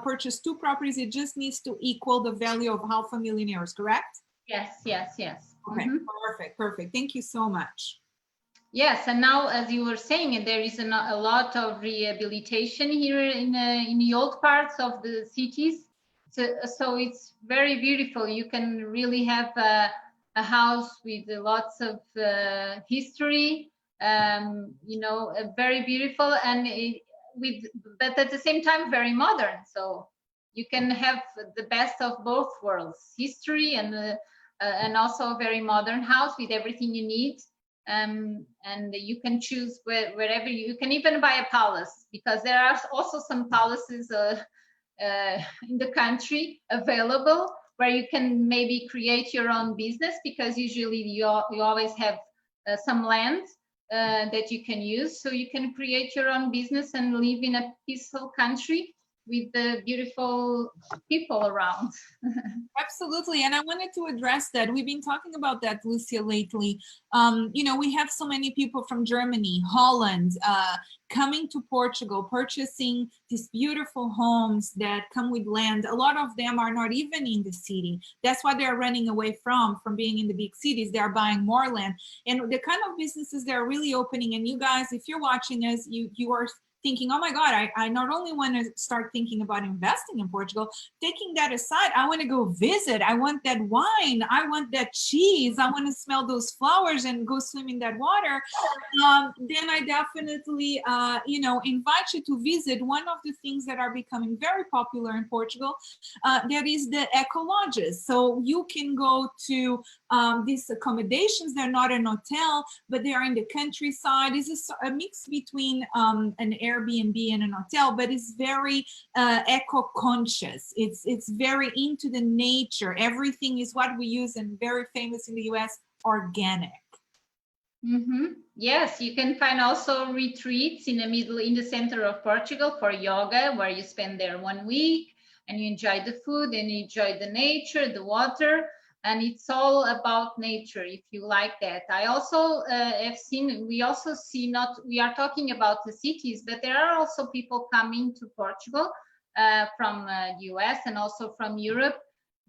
purchase two properties. It just needs to equal the value of €500,000, correct? Yes, yes, yes. Okay, perfect, perfect. Thank you so much. Yes, and now, as you were saying, there is a lot of rehabilitation here in the old parts of the cities. So it's very beautiful. You can really have a house with lots of history, you know, very beautiful, and but at the same time very modern. So you can have the best of both worlds: history and also a very modern house with everything you need. And you can choose wherever you can even buy a palace, because there are also some palaces in the country available where you can maybe create your own business, because usually you always have some land that you can use. So you can create your own business and live in a peaceful country with the beautiful people around. Absolutely. And I wanted to address that. We've been talking about that, Lucia, lately. You know, we have so many people from Germany, Holland, coming to Portugal, purchasing these beautiful homes that come with land. A lot of them are not even in the city. That's why they're running away from being in the big cities. They're buying more land. And the kind of businesses they're really opening, and you guys, if you're watching us, you are thinking, oh my God, I not only want to start thinking about investing in Portugal, taking that aside, I want to go visit. I want that wine. I want that cheese. I want to smell those flowers and go swim in that water. Then I definitely, you know, invite you to visit one of the things that are becoming very popular in Portugal. That is the eco lodges. So you can go to these accommodations. They're not an hotel, but they are in the countryside. It's a mix between an Airbnb and an hotel, but it's very eco-conscious. It's very into the nature. Everything is what we use, and very famous in the US, organic. Yes, you can find also retreats in the center of Portugal for yoga, where you spend there 1 week and you enjoy the food and you enjoy the nature, the water. And it's all about nature, if you like that. I also have seen, we also see, we are talking about the cities, but there are also people coming to Portugal from US and also from Europe,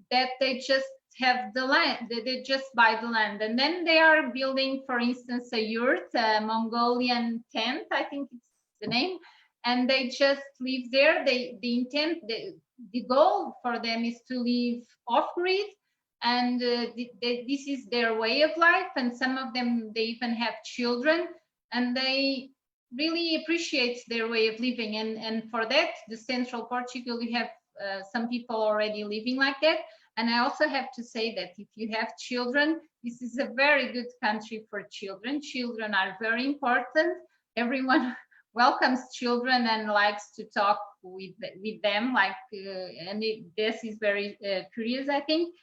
that they just have the land, they just buy the land. And then they are building, for instance, a yurt, a Mongolian tent, I think it's the name. And they just live there. The goal for them is to live off-grid, and this is their way of life, and some of them, they even have children, and they really appreciate their way of living, and for that, the central Portugal, we have some people already living like that. And I also have to say that if you have children, this is a very good country for children. Children are very important. Everyone welcomes children and likes to talk with them, like and this is very curious, I think.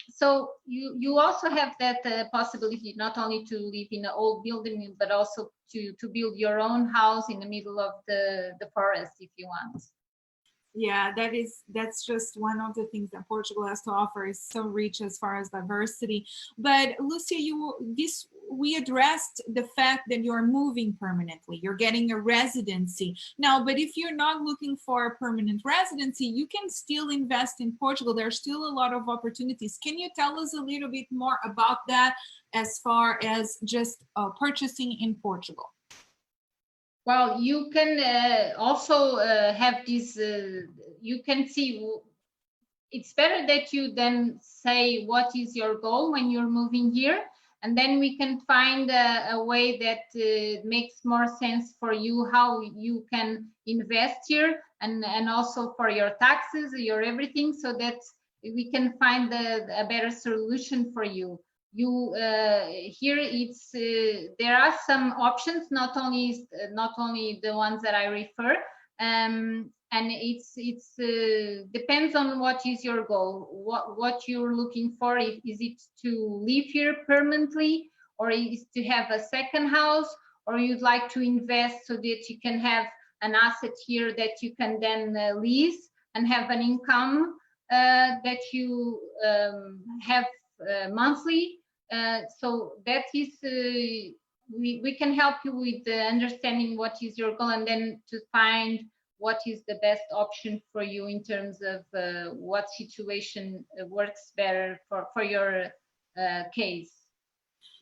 So you also have that possibility not only to live in an old building, but also to build your own house in the middle of the forest if you want. Yeah, that's just one of the things that Portugal has to offer. Is so rich as far as diversity. But Lucia, we addressed the fact that you're moving permanently, you're getting a residency now. But if you're not looking for a permanent residency, you can still invest in Portugal. There's still a lot of opportunities. Can you tell us a little bit more about that as far as just purchasing in Portugal? Well, you can also have this, you can see, it's better that you then say what is your goal when you're moving here, and then we can find a way that makes more sense for you, how you can invest here, and also for your taxes, your everything, so that we can find a better solution for you. Here it's there are some options, not only the ones that I refer, and it's depends on what is your goal, what you're looking for. Is it to live here permanently, or is to have a second house, or you'd like to invest so that you can have an asset here that you can then lease and have an income that you have monthly. So that is, we can help you with understanding what is your goal, and then to find what is the best option for you in terms of what situation works better for your case.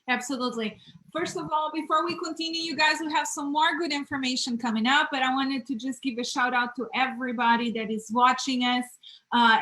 Absolutely. First of all, before we continue, you guys will have some more good information coming up, but I wanted to just give a shout out to everybody that is watching us,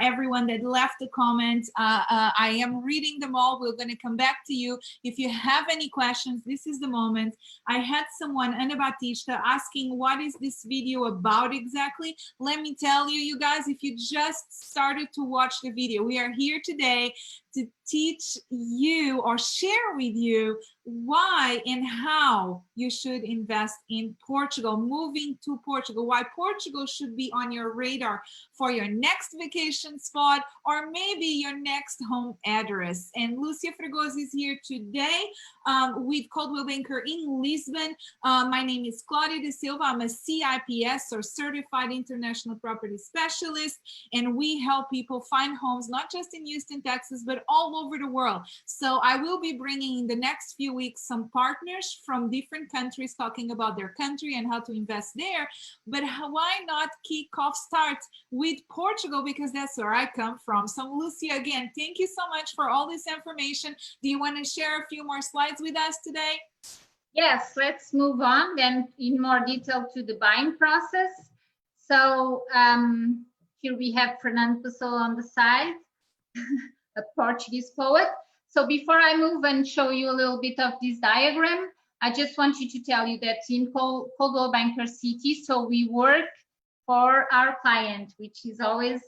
everyone that left a comment. I am reading them all. We're going to come back to you. If you have any questions, this is the moment. I had someone, 𝗟𝗵𝗵𝘶𝘂𝘁, asking what is this video about exactly. Let me tell you, you guys, if you just started to watch the video, we are here today to teach you or share with you why and how you should invest in Portugal, moving to Portugal, why Portugal should be on your radar for your next vacation spot or maybe your next home address. And Lúcia Fragoso is here today with 𝗙𝗿𝗴𝗀𝗃 in Lisbon. My name is 𝗙𝗿𝗴𝗴𝗀𝗃. I'm a CIPS or Certified International Property Specialist, and we help people find homes not just in Houston, Texas, but all over the world. So I will be bringing in the next few weeks some partners from different countries talking about their country and how to invest there. But why not start with Portugal, because that's where I come from. So Lucia, again, thank you so much for all this information. Do you want to share a few more slides with us today? Yes, let's move on then in more detail to the buying process. So here we have Fernando Pessoa on the side, a Portuguese poet. So before I move and show you a little bit of this diagram, I just want you to tell you that in 𝗙𝗿𝗴𝗴𝗀𝗃, so we work for our client, which is always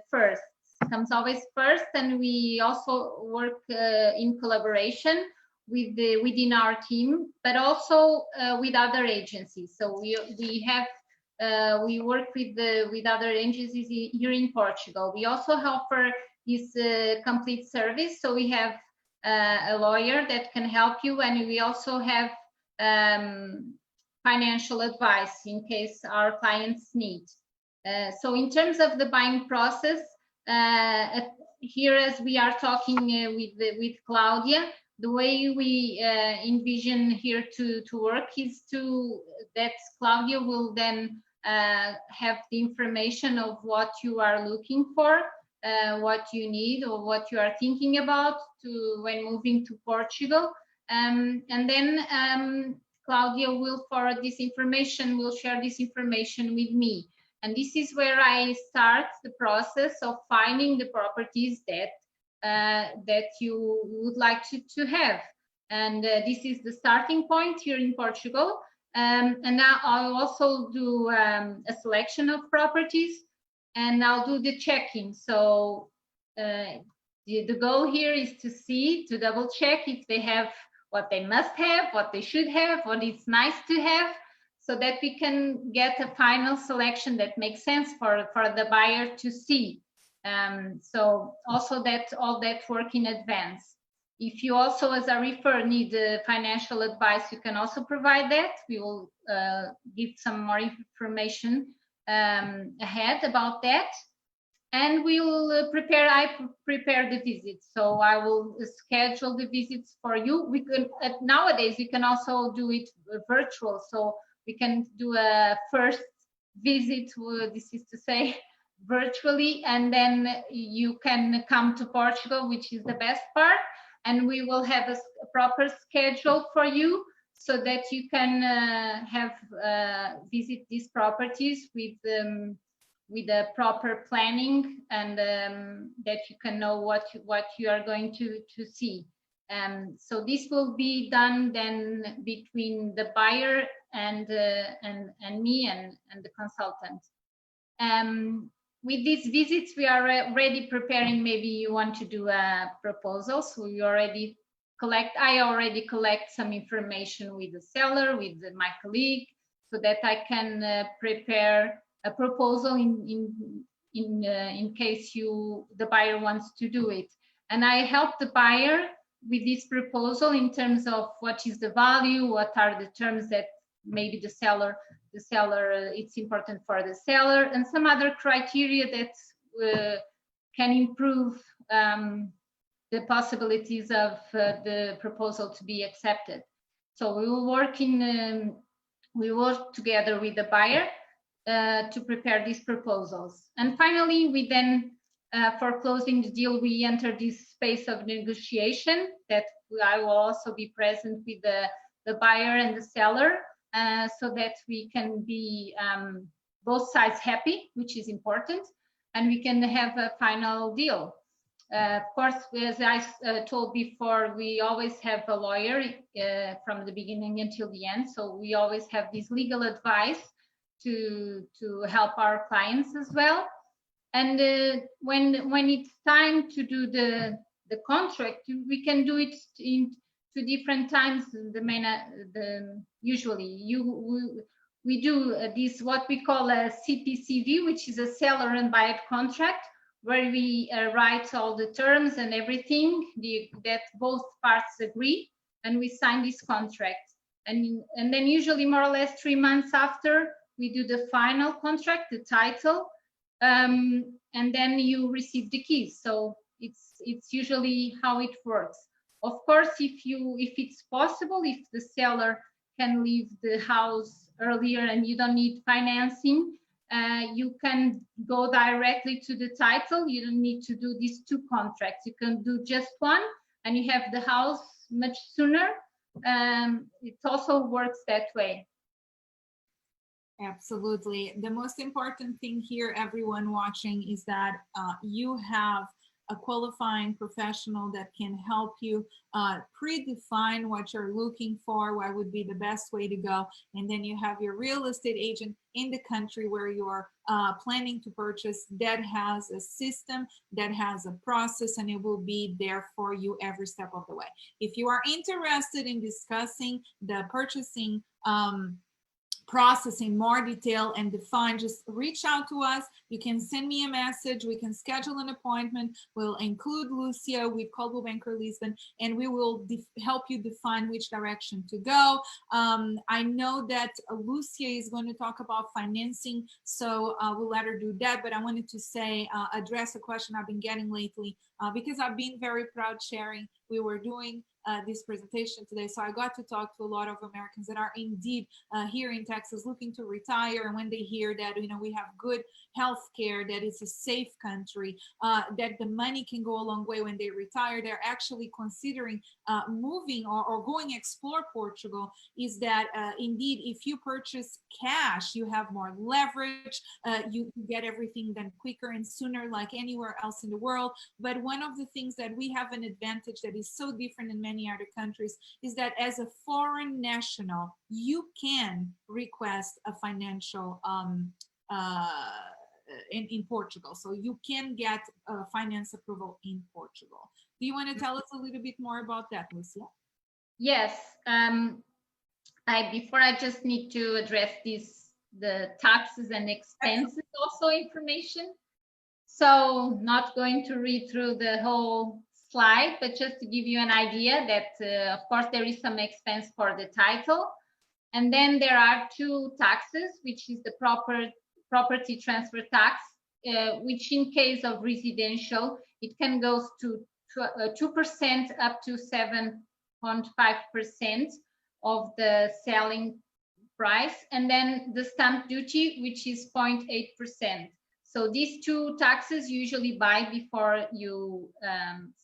first, comes always first, and we also work in collaboration within our team, but also with other agencies. So we work with other agencies here in Portugal. We also offer this complete service. So we have a lawyer that can help you, and we also have financial advice in case our clients need. So in terms of the buying process, here as we are talking with Claudia, the way we envision here to work is that Claudia will then have the information of what you are looking for, what you need or what you are thinking about when moving to Portugal, and then Claudia will forward this information, will share this information with me. And this is where I start the process of finding the properties that that you would like to have. And this is the starting point here in Portugal. And now I'll also do a selection of properties, and I'll do the checking. So the goal here is to double check if they have what they must have, what they should have, what is nice to have, so that we can get a final selection that makes sense for the buyer to see. So also all that work in advance. If you also, as a refer, need financial advice, you can also provide that. We will give some more information ahead about that. And we will I prepare the visits. So I will schedule the visits for you. We can, nowadays, we can also do it virtual. So we can do a first visit, this is to say, virtually, and then you can come to Portugal, which is the best part. And we will have a proper schedule for you so that you can visit these properties with a proper planning, and that you can know what you are going to see. So this will be done then between the buyer and me and the consultant. With these visits, we are already preparing. Maybe you want to do a proposal, so I already collect some information with the seller, with my colleague, so that I can prepare a proposal in case the buyer wants to do it. And I help the buyer with this proposal in terms of what is the value, what are the terms that maybe the seller it's important for the seller, and some other criteria that can improve the possibilities of the proposal to be accepted. So we will work together with the buyer to prepare these proposals. And finally, we then, for closing the deal, we enter this space of negotiation that I will also be present with the buyer and the seller, so that we can be both sides happy, which is important, and we can have a final deal. Of course, as I told before, we always have a lawyer from the beginning until the end, so we always have this legal advice to help our clients as well. And when it's time to do the contract, we can do it in 2 different times. Usually we do this, what we call a CPCV, which is a seller and buyer contract, where we write all the terms and everything that both parts agree, and we sign this contract. And then usually more or less 3 months after, we do the final contract, the title, and then you receive the keys. So it's usually how it works. Of course, if it's possible, if the seller can leave the house earlier and you don't need financing, you can go directly to the title. You don't need to do these 2 contracts. You can do just one, and you have the house much sooner. It also works that way. Absolutely. The most important thing here, everyone watching, is that you have a qualifying professional that can help you predefine what you're looking for, what would be the best way to go. And then you have your real estate agent in the country where you're planning to purchase, that has a system, that has a process, and it will be there for you every step of the way. If you are interested in discussing the purchasing process in more detail and define, just reach out to us. You can send me a message. We can schedule an appointment. We'll include Lucia with 𝗙𝗵𝗵𝗶 Lisbon, and we will help you define which direction to go. I know that Lucia is going to talk about financing, so we'll let her do that. But I wanted to say, address a question I've been getting lately, because I've been very proud sharing. We were doing this presentation today. So I got to talk to a lot of Americans that are indeed here in Texas looking to retire. And when they hear that, we have good health care, that it's a safe country, that the money can go a long way when they retire, they're actually considering moving or going explore Portugal. Is that indeed, if you purchase cash, you have more leverage, you get everything done quicker and sooner, like anywhere else in the world. But one of the things that we have an advantage that is so different in many other countries is that as a foreign national, you can request a financial in Portugal. So you can get finance approval in Portugal. Do you want to tell us a little bit more about that, Lucia? Yes. Before I just need to address the taxes and expenses also information. So not going to read through the whole slide, but just to give you an idea that of course there is some expense for the title, and then there are two taxes, which is the property transfer tax, which in case of residential it can go to 2% up to 7.5% of the selling price, and then the stamp duty, which is 0.8%. So these two taxes usually buy before you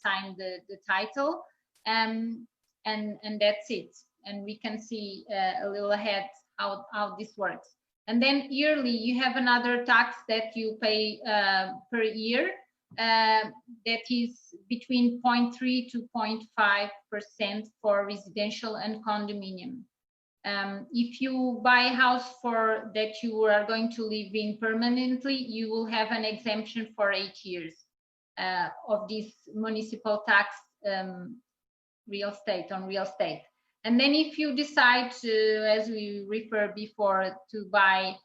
sign the title, and that's it. And we can see a little ahead how this works. And then yearly, you have another tax that you pay per year that is between 0.3 to 0.5% for residential and condominium. If you buy a house that you are going to live in permanently, you will have an exemption for 8 years of this municipal tax real estate. And then if you decide to, as we referred before, to buy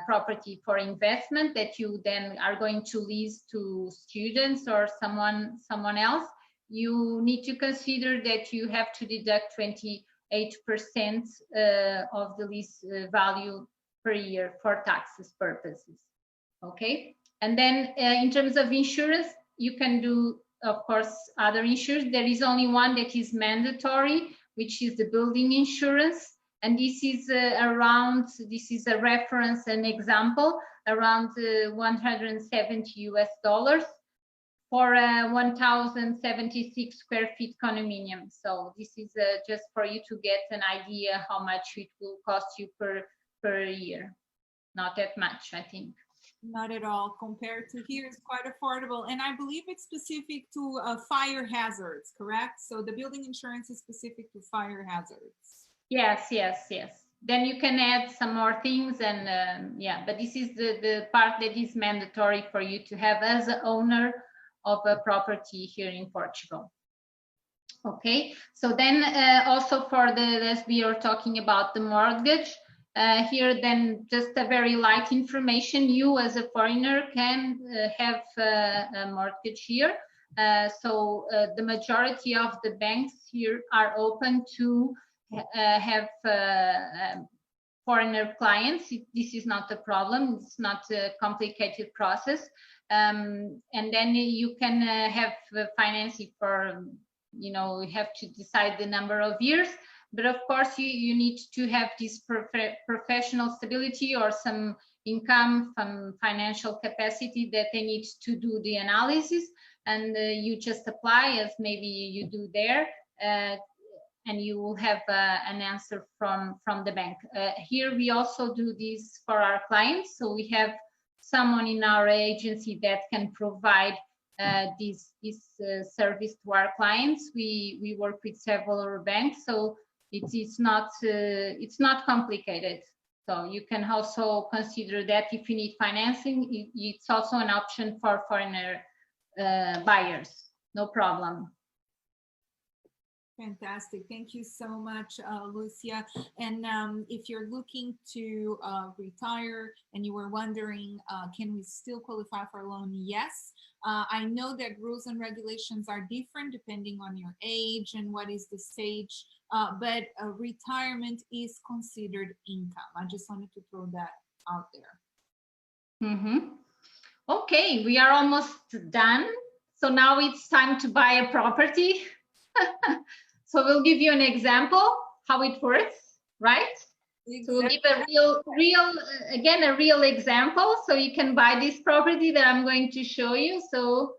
property for investment that you then are going to lease to students or someone else, you need to consider that you have to deduct 28% of the lease value per year for taxes purposes. Okay, and then in terms of insurance, you can do, of course, other insurance. There is only one that is mandatory, which is the building insurance, and this is this is a reference, an example, around $170 for a 1,076 square feet condominium. So this is just for you to get an idea how much it will cost you per year. Not that much, I think. Not at all. Compared to here, it's quite affordable. And I believe it's specific to fire hazards, correct? So the building insurance is specific to fire hazards. Yes. Then you can add some more things, and yeah, but this is the part that is mandatory for you to have as an owner of a property here in Portugal. Okay, so then also as we are talking about the mortgage, here then just a very light information. You as a foreigner can have a mortgage here. So the majority of the banks here are open to have foreigner clients. This is not a problem. It's not a complicated process. And then you can have financing for, you have to decide the number of years. But of course, you need to have this professional stability or some income, some financial capacity that they need to do the analysis. And you just apply as maybe you do there, and you will have an answer from the bank. Here we also do this for our clients. So we have someone in our agency that can provide this service to our clients. We work with several banks, so it's not complicated. So you can also consider that if you need financing, it's also an option for foreigner buyers. No problem. Fantastic. Thank you so much, Lucia. And if you're looking to retire and you were wondering, can we still qualify for a loan? Yes. I know that rules and regulations are different depending on your age and what is the stage, but retirement is considered income. I just wanted to throw that out there. Okay, we are almost done. So now it's time to buy a property. So we'll give you an example how it works, right? Exactly. So we'll give a real example, so you can buy this property that I'm going to show you. So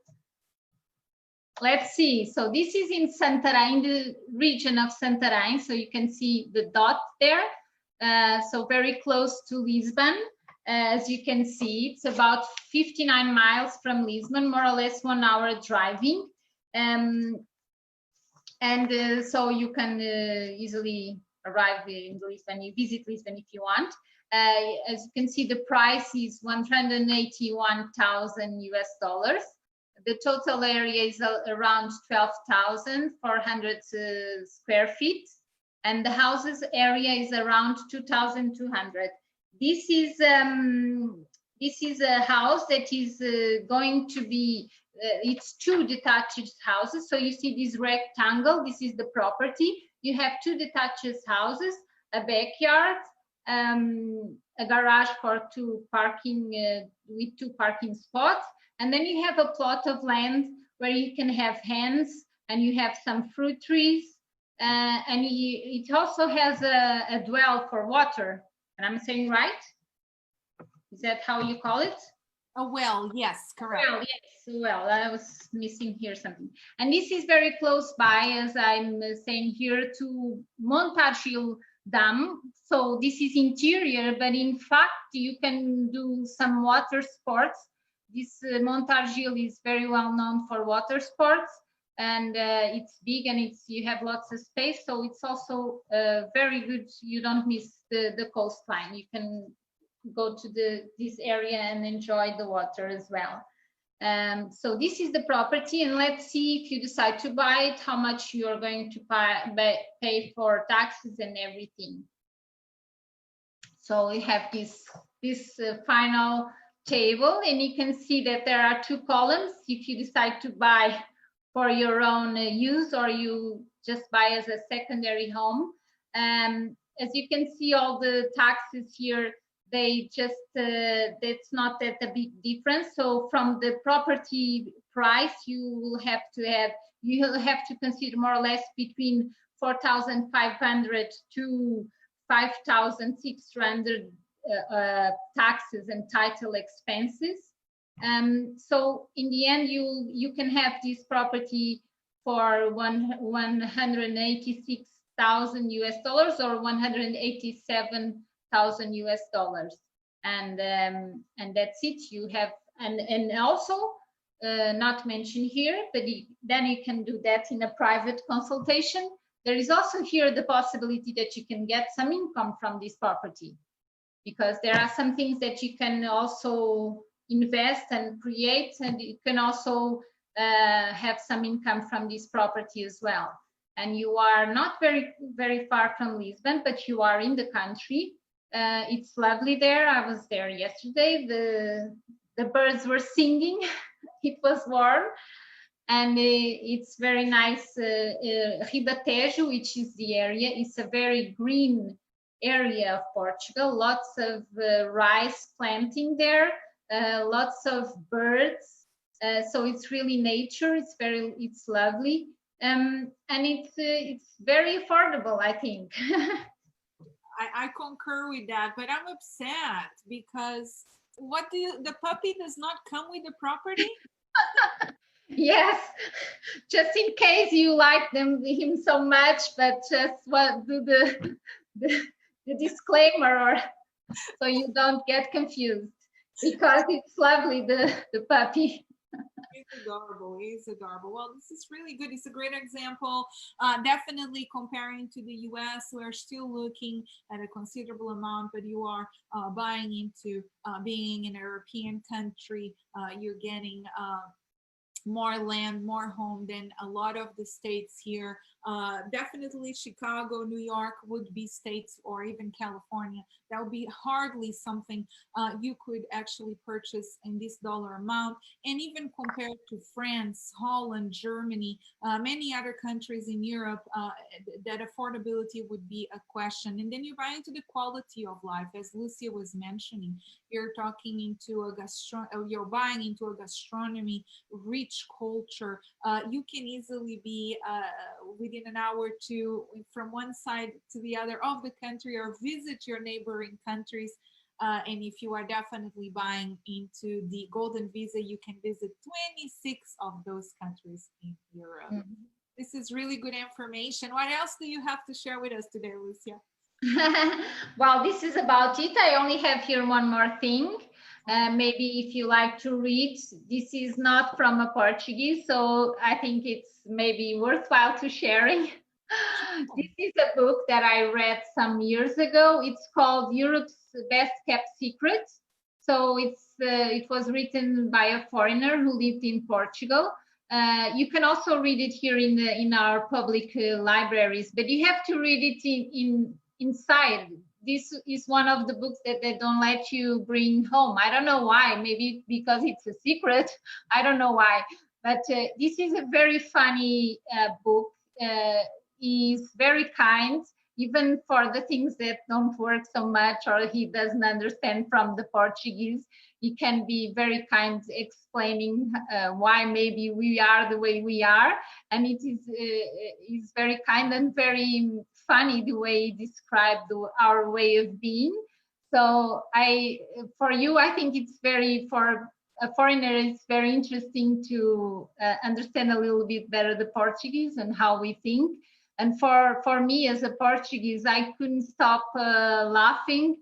let's see. So this is in Santarém, in the region of Santarém. So you can see the dot there. So very close to Lisbon. As you can see, it's about 59 miles from Lisbon, more or less 1 hour driving. So you can easily arrive in Lisbon, you visit Lisbon if you want. As you can see, the price is $181,000 US. The total area is around 12,400 square feet, and the houses area is around 2,200. This is a house that is going to be, it's 2 detached houses. So you see this rectangle, this is the property. You have 2 detached houses, a backyard, a garage for 2 parking, with 2 parking spots. And then you have a plot of land where you can have hens, and you have some fruit trees. And it also has a well for water. And I'm saying right? Is that how you call it? A well, yes, correct. Well, yes, well, I was missing here something. And this is very close by, as I'm saying here, to 𝗵𝗵𝗴𝘀𝗴. So this is interior, but in fact, you can do some water sports. This 𝗵𝗵𝗴𝘀𝗴 is very well known for water sports, and it's big, and you have lots of space. So it's also very good. You don't miss the coastline. You can go to this area and enjoy the water as well. So this is the property, and let's see, if you decide to buy it, how much you are going to pay for taxes and everything. So we have this final table, and you can see that there are 2 columns if you decide to buy for your own use, or you just buy as a secondary home. As you can see, all the taxes here, they just that's not that a big difference. So from the property price, you'll have to consider more or less between 4,500 to 5,600 taxes and title expenses. So in the end, you can have this property for $186,000 US or $187,000 US, and that's it. You have, and also not mentioned here, but then you can do that in a private consultation. There is also here the possibility that you can get some income from this property, because there are some things that you can also invest and create, and you can also have some income from this property as well. And you are not very far from Lisbon, but you are in the country. It's lovely there. I was there yesterday. The birds were singing. It was warm, and it's very nice. 𝗵𝗵𝗴𝗀𝗴𝗀, which is the area, it's a very green area of Portugal. Lots of rice planting there, lots of birds. So it's really nature. It's lovely, and it's very affordable, I think. I concur with that, but I'm upset because the puppy does not come with the property? Yes, just in case you like him so much, but just do the disclaimer, or so you don't get confused, because it's lovely, the puppy. It's adorable. It's adorable. Well, this is really good. It's a great example. Definitely comparing to the US, we're still looking at a considerable amount, but you are buying into being in a European country. You're getting more land, more home than a lot of the states here. Definitely Chicago, New York would be states, or even California. That would be hardly something you could actually purchase in this dollar amount. And even compared to France, Holland, Germany, many other countries in Europe, that affordability would be a question. And then you buy into the quality of life, as Lucia was mentioning. You're talking into you're buying into a gastronomy rich rich culture. You can easily be within an hour or two from one side to the other of the country, or visit your neighboring countries. And if you are definitely buying into the golden visa, you can visit 26 of those countries in Europe. Mm-hmm. This is really good information. What else do you have to share with us today, Lucia? Well, this is about it. I only have here one more thing. Maybe if you like to read, this is not from a Portuguese, so I think it's maybe worthwhile to sharing. This is a book that I read some years ago. It's called Europe's Best Kept Secret. So it was written by a foreigner who lived in Portugal. You can also read it here in our public libraries, but you have to read it inside. This is one of the books that they don't let you bring home. I don't know why. Maybe because it's a secret. I don't know why. But this is a very funny book. He's very kind, even for the things that don't work so much or he doesn't understand from the Portuguese. He can be very kind, explaining why maybe we are the way we are. And it is very kind and very funny the way he described our way of being. So for you, I think it's for a foreigner, it's very interesting to understand a little bit better the Portuguese and how we think. And for me as a Portuguese, I couldn't stop laughing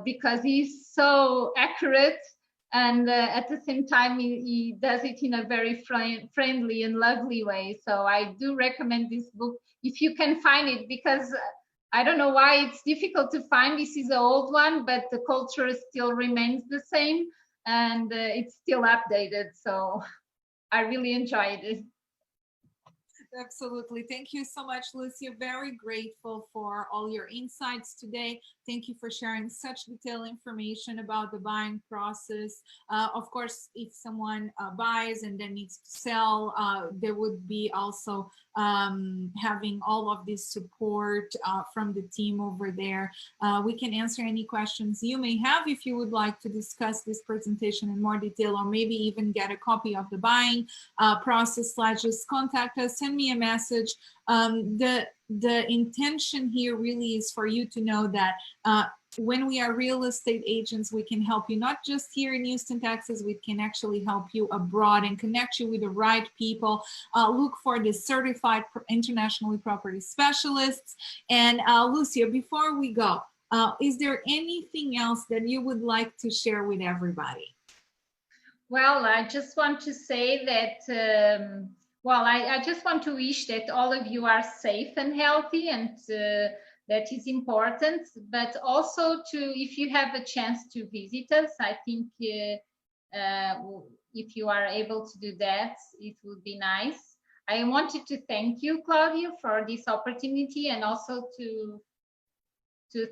because he's so accurate. And at the same time, he does it in a very friendly and lovely way. So I do recommend this book if you can find it, because I don't know why it's difficult to find. This is an old one, but the culture still remains the same and it's still updated. So I really enjoyed it. Absolutely. Thank you so much, Lucia. Very grateful for all your insights today. Thank you for sharing such detailed information about the buying process. Of course, if someone buys and then needs to sell, there would be also having all of this support from the team over there. We can answer any questions you may have if you would like to discuss this presentation in more detail, or maybe even get a copy of the buying process. Just contact us, send me a message. The intention here really is for you to know that when we are real estate agents, we can help you not just here in Houston, Texas. We can actually help you abroad and connect you with the right people. Look for the certified internationally property specialists. And Lucia, before we go, is there anything else that you would like to share with everybody? Well, I just want to say that I just want to wish that all of you are safe and healthy, and that is important. But also, if you have a chance to visit us, I think if you are able to do that, it would be nice. I wanted to thank you, Claudio, for this opportunity, and also to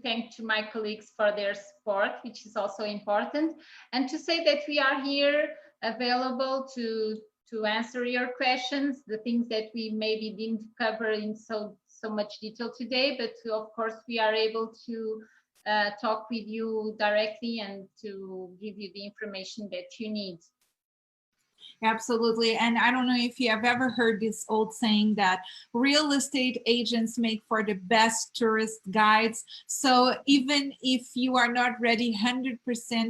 thank to my colleagues for their support, which is also important, and to say that we are here available to answer your questions, the things that we maybe didn't cover in so much detail today, but of course we are able to talk with you directly and to give you the information that you need. Absolutely. And I don't know if you have ever heard this old saying that real estate agents make for the best tourist guides. So even if you are not ready 100%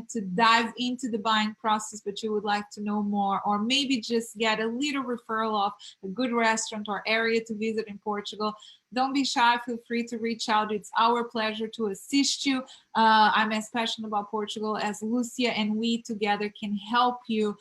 to dive into the buying process, but you would like to know more, or maybe just get a little referral of a good restaurant or area to visit in Portugal, don't be shy. Feel free to reach out. It's our pleasure to assist you. I'm as passionate about Portugal as Lucia, and we together can help you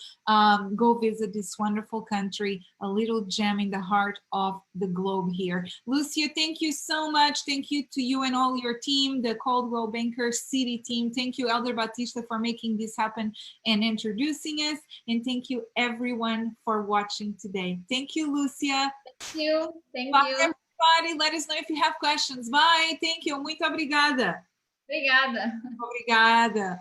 go visit this wonderful country, a little gem in the heart of the globe here. Lucia, thank you so much. Thank you to you and all your team, the 𝗙𝗿𝗴𝗀𝗀 team. Thank you, 𝗟𝗿𝗴𝗀𝗀, for making this happen and introducing us. And thank you, everyone, for watching today. Thank you, Lucia. Thank you. Thank Bye, you. everybody. Let us know if you have questions. Bye. Thank you. Muito obrigada. Obrigada. Obrigada.